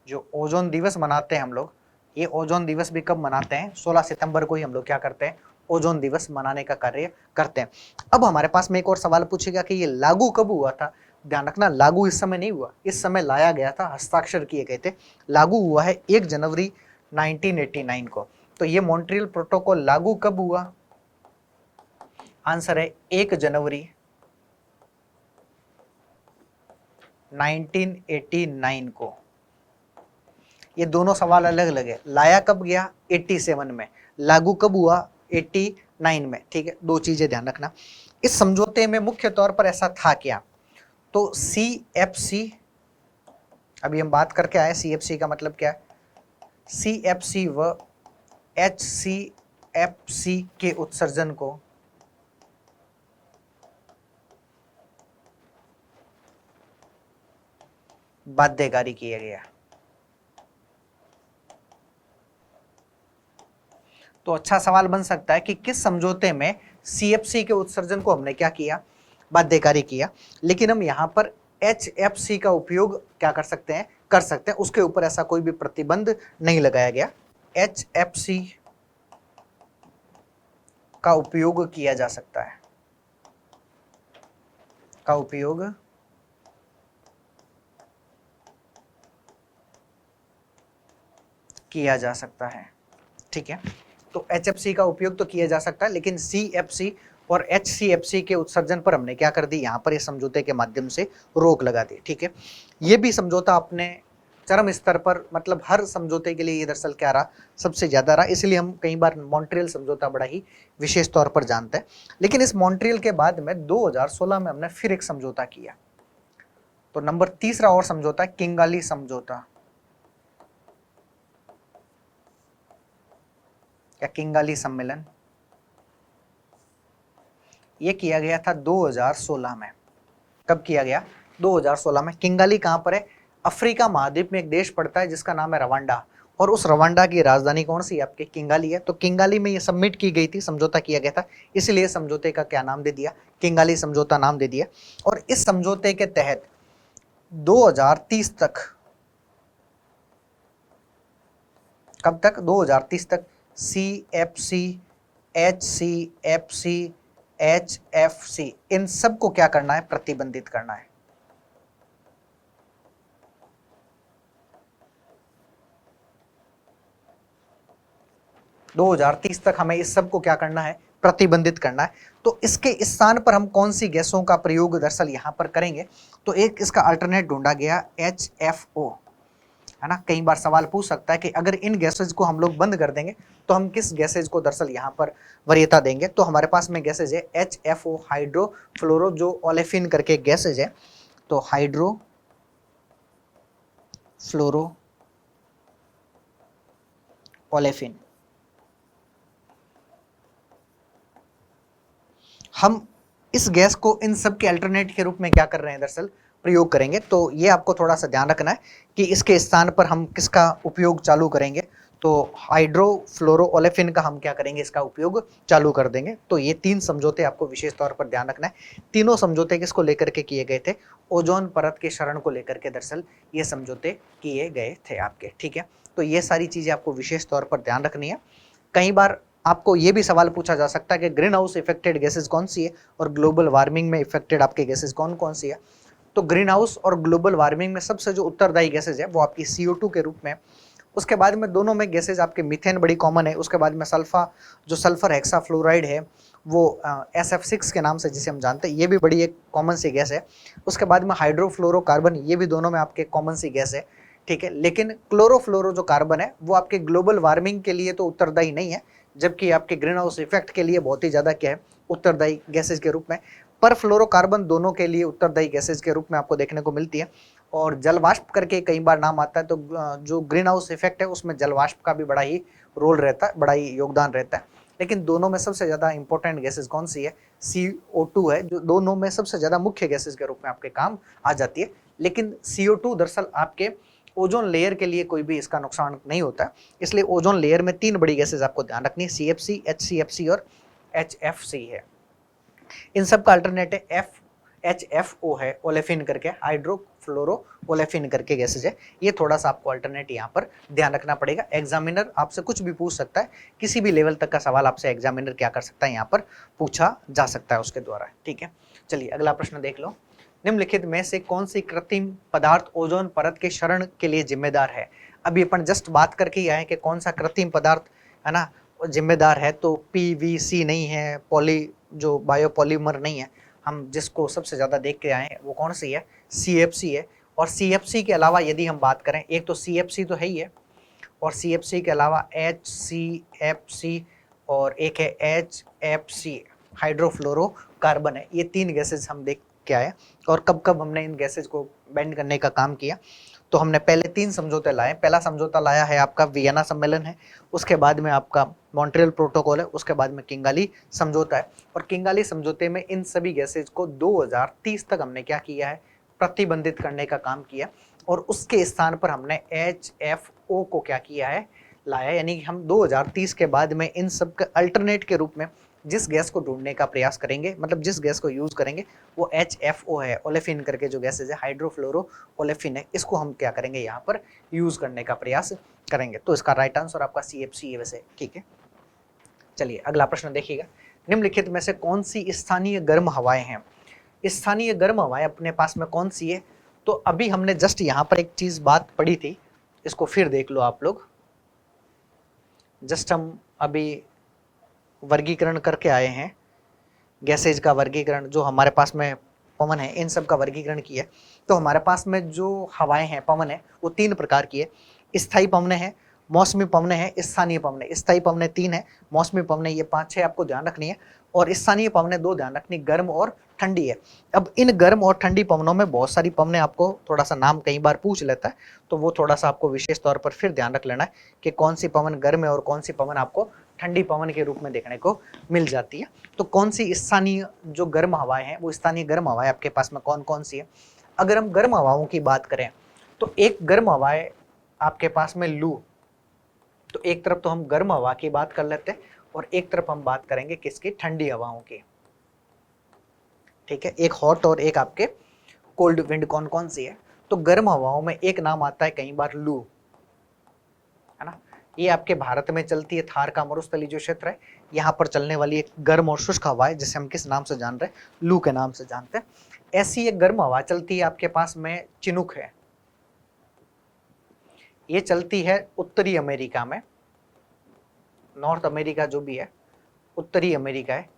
जो ओजोन दिवस मनाते हैं हम लोग, ये ओजोन दिवस भी कब मनाते हैं? 16 सितंबर को ही हम लोग क्या करते हैं? ओजोन दिवस मनाने का कार्य करते हैं। अब हमारे पास में एक और सवाल पूछेगा कि ये लागू कब हुआ था? ध्यान रखना, लागू इस समय नहीं हुआ, इस समय लाया गया था, हस्ताक्षर किए गए थे। लागू हुआ है 1 जनवरी 1989 को। तो ये मॉन्ट्रियल प्रोटोकॉल लागू कब हुआ? आंसर है 1 जनवरी 1989 को। ये दोनों सवाल अलग अलग है। लाया कब गया? 87 में। लागू कब हुआ? 89 में। ठीक है, दो चीजें ध्यान रखना। इस समझौते में मुख्य तौर पर ऐसा था क्या? तो CFC, अभी हम बात करके आए, CFC का मतलब क्या है? CFC व HCFC के उत्सर्जन को बाध्यकारी किया गया। तो अच्छा सवाल बन सकता है कि किस समझौते में CFC के उत्सर्जन को हमने क्या किया? बाध्यकारी किया। लेकिन हम यहाँ पर HFC का उपयोग क्या कर सकते हैं? कर सकते हैं, उसके ऊपर ऐसा कोई भी प्रतिबंध नहीं लगाया गया। HFC का उपयोग किया जा सकता है, का उपयोग किया जा सकता है। ठीक है, तो HFC का उपयोग तो किया जा सकता है, लेकिन CFC और HCFC के उत्सर्जन पर हमने क्या कर दी? यहाँ पर इस समझौते के माध्यम से रोक लगा दी। ठीक है, ये भी समझौता अपने चरम स्तर पर, मतलब हर समझौते के लिए ये दरअसल क्या रहा? सबसे ज्यादा रहा। इसलिए हम कई बार मॉन्ट्रियल समझौता बड़ा ही विशेष तौर पर जानते हैं। लेकिन इस मॉन्ट्रियल के बाद में 2016 में हमने फिर एक समझौता किया। तो नंबर तीसरा और समझौता किंगाली समझौता। या किंगाली सम्मेलन, ये किया गया था 2016 में। कब किया गया? 2016 में। किंगाली कहां पर है? अफ्रीका महाद्वीप में एक देश पड़ता है जिसका नाम है रवांडा, और उस रवांडा की राजधानी कौन सी है आपकी? किंगाली है। तो किंगाली में ये सबमिट की गई थी, समझौता किया गया था, इसलिए समझौते का क्या नाम दे दिया? किंगाली समझौता नाम दे दिया। और इस समझौते के तहत 2030 तक, कब तक? 2030 तक CFC, HCFC, HFC, इन सबको क्या करना है? प्रतिबंधित करना है। दो 2030 तक हमें इस सब को क्या करना है? प्रतिबंधित करना है। तो इसके स्थान पर हम कौन सी गैसों का प्रयोग दरअसल यहां पर करेंगे? तो एक इसका अल्टरनेट ढूंढा गया HFO, है ना। कई बार सवाल पूछ सकता है कि अगर इन गैसेज को हम लोग बंद कर देंगे तो हम किस गैसेज को दरअसल यहाँ पर वरीयता देंगे? तो हमारे पास में गैसेज है HFO, हाइड्रोफ्लोरो जो ओलेफिन करके गैसेज है। तो हाइड्रो फ्लोरो ओलेफिन, हम इस गैस को इन सब के अल्टरनेट के रूप में क्या कर रहे हैं? दरअसल प्रयोग करेंगे। तो ये आपको थोड़ा सा ध्यान रखना है कि इसके स्थान पर हम किसका उपयोग चालू करेंगे? तो हाइड्रोफ्लोरोओलेफिन का हम क्या करेंगे? इसका उपयोग चालू कर देंगे। तो ये तीन समझौते आपको विशेष तौर पर ध्यान रखना है। तीनों समझौते किसको लेकर के किए गए थे? ओजोन परत के क्षरण को लेकर के दरअसल ये समझौते किए गए थे आपके, ठीक है। तो ये सारी चीजें आपको विशेष तौर पर ध्यान रखनी है। कई बार आपको ये भी सवाल पूछा जा सकता है कि ग्रीन हाउस इफेक्टेड गैसेज कौन सी है और ग्लोबल वार्मिंग में इफेक्टेड आपके गैसेज कौन कौन सी है? तो ग्रीन हाउस और ग्लोबल वार्मिंग में सबसे जो उत्तरदायी गैसेज है वो आपकी CO2 के रूप में। उसके बाद में दोनों में गैसेज आपके मीथेन बड़ी कॉमन है। उसके बाद में सल्फर हेक्साफ्लोराइड है वो SF6 के नाम से जिसे हम जानते हैं, ये भी बड़ी एक कॉमन सी गैस है। उसके बाद में हाइड्रोफ्लोरोकार्बन, ये भी दोनों में आपके कॉमन सी गैस है, ठीक है। लेकिन क्लोरोफ्लोरो जो कार्बन है वो आपके ग्लोबल वार्मिंग के लिए तो उत्तरदायी नहीं है, जबकि आपके ग्रीन हाउस इफेक्ट के लिए बहुत ही ज्यादा क्या है? उत्तरदायी गैसेज के रूप में। पर फ्लोरोकार्बन दोनों के लिए उत्तरदायी गैसेज के रूप में आपको देखने को मिलती है। और जलवाष्प करके कई बार नाम आता है, तो जो ग्रीन हाउस इफेक्ट है उसमें जलवाष्प का भी बड़ा ही रोल रहता है, बड़ा ही योगदान रहता है। लेकिन दोनों में सबसे ज्यादा इंपॉर्टेंट गैसेज कौन सी है? CO2 है, जो दोनों में सबसे ज्यादा मुख्य गैसेज के रूप में आपके काम आ जाती है। लेकिन CO2 दरअसल आपके ओजोन लेयर के लिए कोई भी इसका नुकसान नहीं होता है। इसलिए ओजोन लेयर में तीन बड़ी गैसेज आपको ध्यान रखनी है, CFC, HCFC और HFC है। इन सब का अल्टरनेट है HFO है, ओलेफिन करके, हाइड्रोफ्लोरो ओलेफिन करके गैसेज है। ये थोड़ा सा आपको अल्टरनेट यहाँ पर ध्यान रखना पड़ेगा। एग्जामिनर आपसे कुछ भी पूछ सकता है, किसी भी लेवल तक का सवाल आपसे एग्जामिनर क्या कर सकता है? यहाँ पर पूछा जा सकता है उसके द्वारा, ठीक है। चलिए अगला प्रश्न देख लो। निम्नलिखित में से कौन सी कृत्रिम पदार्थ ओजोन परत के क्षरण के लिए जिम्मेदार है? अभी अपन जस्ट बात करके ही आए कि कौन सा कृत्रिम पदार्थ, है ना, जिम्मेदार है। तो PVC नहीं है, जो बायोपॉलीमर नहीं है। हम जिसको सबसे ज्यादा देख के आए हैं वो कौन सी है? CFC है। और CFC के अलावा यदि हम बात करें, एक तो CFC तो है ही है, और CFC के अलावा HCFC और एक है HFC, हाइड्रोफ्लोरोकार्बन है। ये तीन गैसेज हम देख के आए। और कब कब हमने इन गैसेज को बैंड करने का काम किया? तो हमने पहले तीन समझौते लाए। पहला समझौता लाया है आपका वियना सम्मेलन है, उसके बाद में आपका मॉन्ट्रियल प्रोटोकॉल है, उसके बाद में किंगाली समझौता है। और किंगाली समझौते में इन सभी गैसेज को 2030 तक हमने क्या किया है? प्रतिबंधित करने का काम किया। और उसके स्थान पर हमने HFO को क्या किया है? लाया। यानी कि हम 2030 के बाद में इन सब के अल्टरनेट के रूप में जिस गैस को ढूंढने का प्रयास करेंगे, मतलब जिस गैस को यूज करेंगे, वो HFO है, ओलेफिन करके जो गैसेज है, हाइड्रोफ्लोरो ओलेफिन है, इसको हम क्या करेंगे? यहाँ पर यूज करने का प्रयास करेंगे। तो इसका राइट आंसर आपका CFC है वैसे, ठीक है। चलिए अगला प्रश्न देखिएगा। निम्नलिखित में से कौन सी स्थानीय गर्म हवाएं हैं? स्थानीय गर्म हवाएं अपने पास में कौन सी है? तो अभी हमने जस्ट यहाँ पर एक चीज बात पढ़ी थी, इसको फिर देख लो आप लोग। जस्ट हम अभी वर्गीकरण करके आए हैं, गैसेज का वर्गीकरण, जो हमारे पास में पवन है इन सब का वर्गीकरण किया। तो हमारे पास में जो हवाएं हैं, पवन है, वो तीन प्रकार की है। स्थायी पवने हैं, मौसमी पवने हैं, स्थानीय पवने। स्थायी पवने तीन है, मौसमी पवने ये 5-6 आपको ध्यान रखनी है, और स्थानीय पवने 2 ध्यान रखनी, गर्म और ठंडी है। अब इन गर्म और ठंडी पवनों में बहुत सारी पवने आपको थोड़ा सा नाम कई बार पूछ लेता है, तो वो थोड़ा सा आपको विशेष तौर पर फिर ध्यान रख लेना है कि कौन सी पवन गर्म है और कौन सी पवन आपको ठंडी पवन के रूप में देखने को मिल जाती है। तो कौन सी स्थानीय जो गर्म हवाएं हैं, वो स्थानीय गर्म हवाएं आपके पास में कौन कौन सी है? अगर हम गर्म हवाओं की बात करें तो एक गर्म हवाएं आपके पास में लू, तो एक तरफ तो हम गर्म हवा की बात कर लेते हैं और एक तरफ हम बात करेंगे किसकी? ठंडी हवाओं की। ठीक है, एक हॉट और एक आपके कोल्ड विंड कौन कौन सी है? तो गर्म हवाओं में एक नाम आता है कई बार लू, है ना। ये आपके भारत में चलती है, थार का मरुस्थलीय जो क्षेत्र है यहाँ पर चलने वाली एक गर्म और शुष्क हवा है जिसे हम किस नाम से जान रहे हैं? लू के नाम से जानते हैं। ऐसी एक गर्म हवा चलती है आपके पास में चिनुक है, ये चलती है उत्तरी अमेरिका में, नॉर्थ अमेरिका जो भी है उत्तरी अमेरिका है।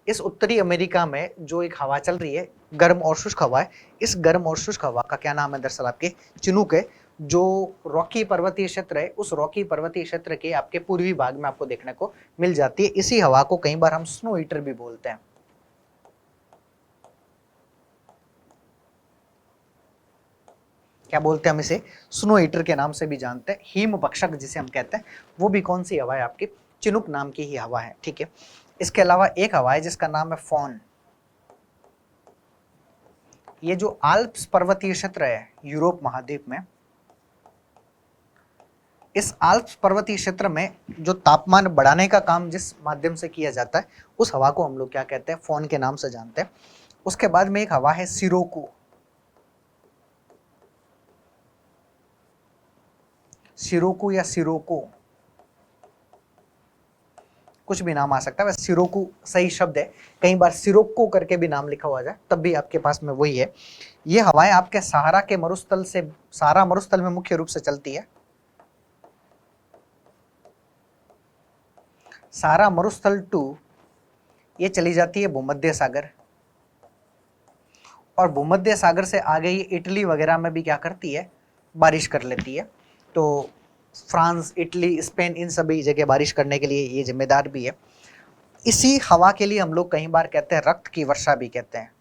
इस उत्तरी अमेरिका में जो एक हवा चल रही है गर्म और शुष्क हवा है, इस गर्म और शुष्क हवा का क्या नाम है? दरअसल आपके चिनुक है, जो रॉकी पर्वतीय क्षेत्र है उस रॉकी पर्वतीय क्षेत्र के आपके पूर्वी भाग में आपको देखने को मिल जाती है। इसी हवा को कई बार हम स्नो ईटर भी बोलते हैं। क्या बोलते हैं हम इसे? स्नो ईटर के नाम से भी जानते हैं। हिम भक्षक जिसे हम कहते हैं, वो भी कौन सी हवा है? आपकी चिनुक नाम की ही हवा है। ठीक है, इसके अलावा एक हवा है जिसका नाम है फॉन। ये जो आल्प्स पर्वतीय क्षेत्र है यूरोप महाद्वीप में, इस आल्प्स पर्वतीय क्षेत्र में जो तापमान बढ़ाने का काम जिस माध्यम से किया जाता है उस हवा को हम लोग क्या कहते हैं? फॉन के नाम से जानते हैं। उसके बाद में एक हवा है सिरोकू। सिरोकू या सिरोको, कुछ भी नाम आ सकता है, वैसे सिरोकू सही शब्द है। कई बार सिरोको करके भी नाम लिखा हुआ जाए तब भी आपके पास में वही है। ये हवाएं आपके सहारा के मरुस्थल से, सहारा मरुस्थल में मुख्य रूप से चलती है। सहारा मरुस्थल 2 ये चली जाती है भूमध्य सागर, और भूमध्य सागर से आगे ये इटली वगैरह में भी क्या करती है? बारिश कर लेती है। तो फ्रांस, इटली, स्पेन, इन सभी जगह बारिश करने के लिए ये जिम्मेदार भी है। इसी हवा के लिए हम लोग कई बार कहते हैं रक्त की वर्षा भी कहते हैं।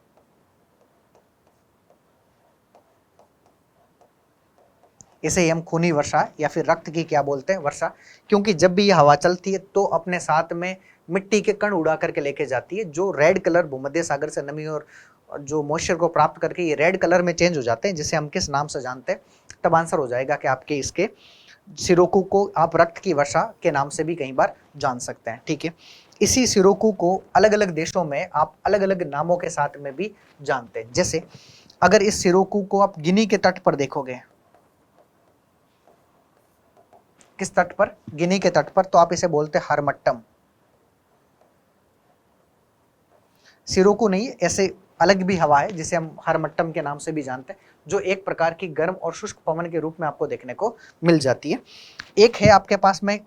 इसे हम खूनी वर्षा या फिर रक्त की क्या बोलते हैं? वर्षा, क्योंकि जब भी ये हवा चलती है तो अपने साथ में मिट्टी के कण उड़ा करके लेके जाती है, जो रेड कलर भूमध्य सागर से नमी और जो मॉइस्चर को प्राप्त करके ये रेड कलर में चेंज हो जाते हैं, जिसे हम किस नाम से जानते हैं? तब आंसर हो जाएगा कि आपके इसके सिरोकू को आप रक्त की वर्षा के नाम से भी कई बार जान सकते हैं। ठीक है, इसी सिरोकू को अलग अलग देशों में आप अलग अलग नामों के साथ में भी जानते हैं। जैसे अगर इस सिरोकू को आप गिनी के तट पर देखोगे, किस तट पर? गिनी के तट पर, तो आप इसे बोलते हैं हरमट्टम। सिरोकू नहीं, ऐसे अलग भी हवा है जिसे हम हरमट्टम के नाम से भी जानते हैं, जो एक प्रकार की गर्म और शुष्क पवन के रूप में आपको देखने को मिल जाती है। एक है आपके पास में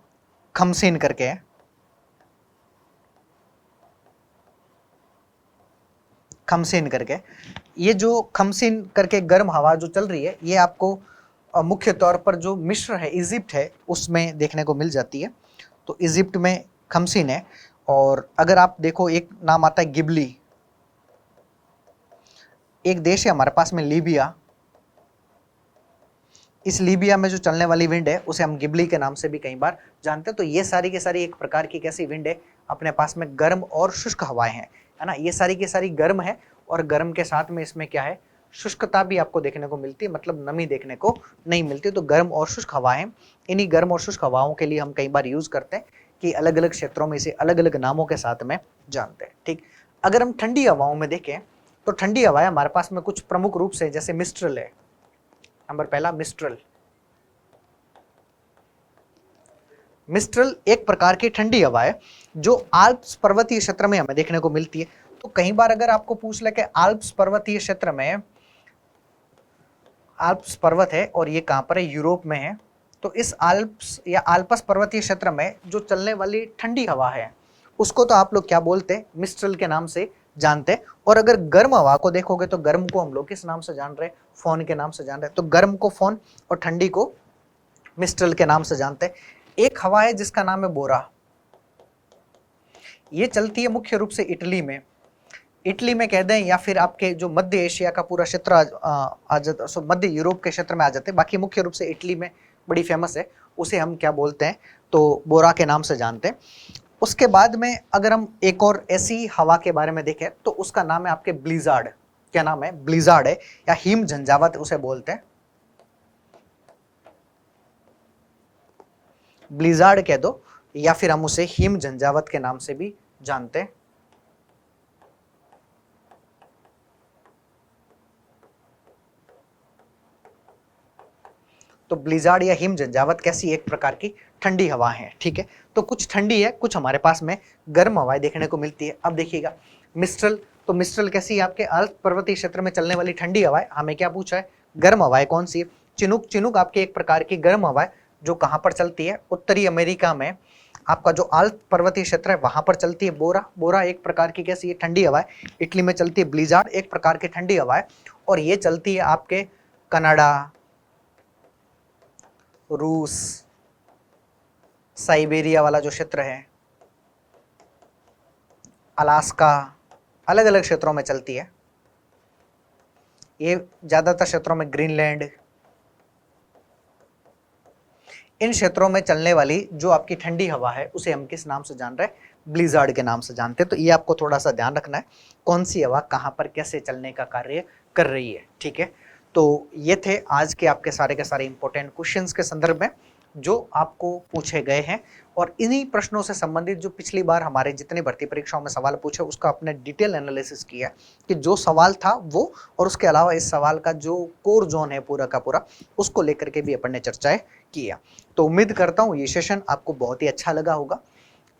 खमसीन करके है, खमसीन करके। ये जो खमसीन करके गर्म हवा जो चल रही है ये आपको मुख्य तौर पर जो मिस्र है, इजिप्ट है, उसमें देखने को मिल जाती है। तो इजिप्ट में खमसीन है। और अगर आप देखो एक नाम आता है गिबली, एक देश है हमारे पास में लीबिया, इस लीबिया में जो चलने वाली विंड है उसे हम गिबली के नाम से भी कई बार जानते हैं। तो ये सारी की सारी एक प्रकार की कैसी विंड है? अपने पास में गर्म और शुष्क हवाएं हैं, है ना। ये सारी की सारी गर्म है और गर्म के साथ में इसमें क्या है? शुष्कता भी आपको देखने को मिलती है, मतलब नमी देखने को नहीं मिलती। तो गर्म और शुष्क हवाएं, इन्हीं गर्म और शुष्क हवाओं के लिए हम कई बार यूज करते हैं कि अलग अलग क्षेत्रों में इसे अलग अलग नामों के साथ में जानते हैं। ठीक, अगर हम ठंडी हवाओं में देखें तो ठंडी हवाएं हमारे पास में कुछ प्रमुख रूप से, जैसे मिस्ट्रल है, नंबर पहला मिस्ट्रल। मिस्ट्रल एक प्रकार की ठंडी हवा है जो आल्प्स पर्वतीय क्षेत्र में हमें देखने को मिलती है। तो कई बार अगर आपको पूछ ले कि आल्प्स पर्वतीय क्षेत्र में, आल्प्स पर्वत है और ये कहां पर है? यूरोप में है। तो इस आल्प्स या आल्पस पर्वतीय क्षेत्र में जो चलने वाली ठंडी हवा है उसको तो आप लोग क्या बोलते हैं? मिस्ट्रल के नाम से जानते हैं। और अगर गर्म हवा को देखोगे तो गर्म को हम लोग किस नाम से जान रहे हैं? फोन के नाम से जान रहे हैं। तो गर्म को फोन और ठंडी को मिस्ट्रल के नाम से जानते हैं। एक हवा है जिसका नाम है बोरा, ये चलती है मुख्य रूप से इटली में। इटली में कह दें या फिर आपके जो मध्य एशिया का पूरा क्षेत्र आ जाता, सो मध्य यूरोप के क्षेत्र में आ जाते हैं, बाकी मुख्य रूप से इटली में बड़ी फेमस है। उसे हम क्या बोलते हैं? तो बोरा के नाम से जानते हैं। उसके बाद में अगर हम एक और ऐसी हवा के बारे में देखें तो उसका नाम है आपके ब्लिजार्ड। क्या नाम है? ब्लिजार्ड है, या हिम झंझावात उसे बोलते हैं। ब्लिजार्ड कह दो, या फिर हम उसे हिम झंझावात के नाम से भी जानते हैं। तो ब्लिजार्ड या हिम झंझावात कैसी एक प्रकार की ठंडी हवा है, ठीक है। तो कुछ ठंडी है, कुछ हमारे पास में गर्म हवाएं देखने को मिलती है। अब देखिएगा मिस्ट्रल, तो मिस्ट्रल कैसी है? आपके अर्ध पर्वतीय क्षेत्र में चलने वाली ठंडी हवाएं। हमें क्या पूछा है? गर्म हवाएं कौन सी है? चिनुक, चिनुक आपकी एक प्रकार की गर्म हवाएं जो कहां पर चलती है? उत्तरी अमेरिका में, आपका जो आल्प पर्वतीय क्षेत्र है वहां पर चलती है। बोरा, बोरा एक प्रकार की कैसी है? ठंडी हवाएं इटली में चलती है। ब्लिजार्ड एक प्रकार की ठंडी हवाएं, और ये चलती है आपके कनाडा, रूस, साइबेरिया वाला जो क्षेत्र है, अलास्का, अलग अलग क्षेत्रों में चलती है। ये ज्यादातर क्षेत्रों में ग्रीनलैंड, इन क्षेत्रों में चलने वाली जो आपकी ठंडी हवा है उसे हम किस नाम से जान रहे हैं? ब्लिजार्ड के नाम से जानते हैं। तो ये आपको थोड़ा सा ध्यान रखना है, कौन सी हवा कहां पर कैसे चलने का कार्य कर रही है, ठीक है। तो ये थे आज के आपके सारे के सारे इंपॉर्टेंट क्वेश्चंस के संदर्भ में जो आपको पूछे गए हैं, और इन्हीं प्रश्नों से संबंधित जो पिछली बार हमारे जितनी भर्ती परीक्षाओं में सवाल पूछे उसका अपने डिटेल एनालिसिस किया कि जो सवाल था वो, और उसके अलावा इस सवाल का जो कोर जोन है पूरा का पूरा, उसको लेकर के भी अपन ने चर्चाएं किया। तो उम्मीद करता हूँ ये सेशन आपको बहुत ही अच्छा लगा होगा।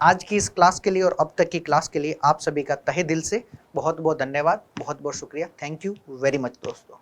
आज की इस क्लास के लिए और अब तक की क्लास के लिए आप सभी का तहे दिल से बहुत बहुत धन्यवाद, बहुत बहुत शुक्रिया। थैंक यू वेरी मच दोस्तों।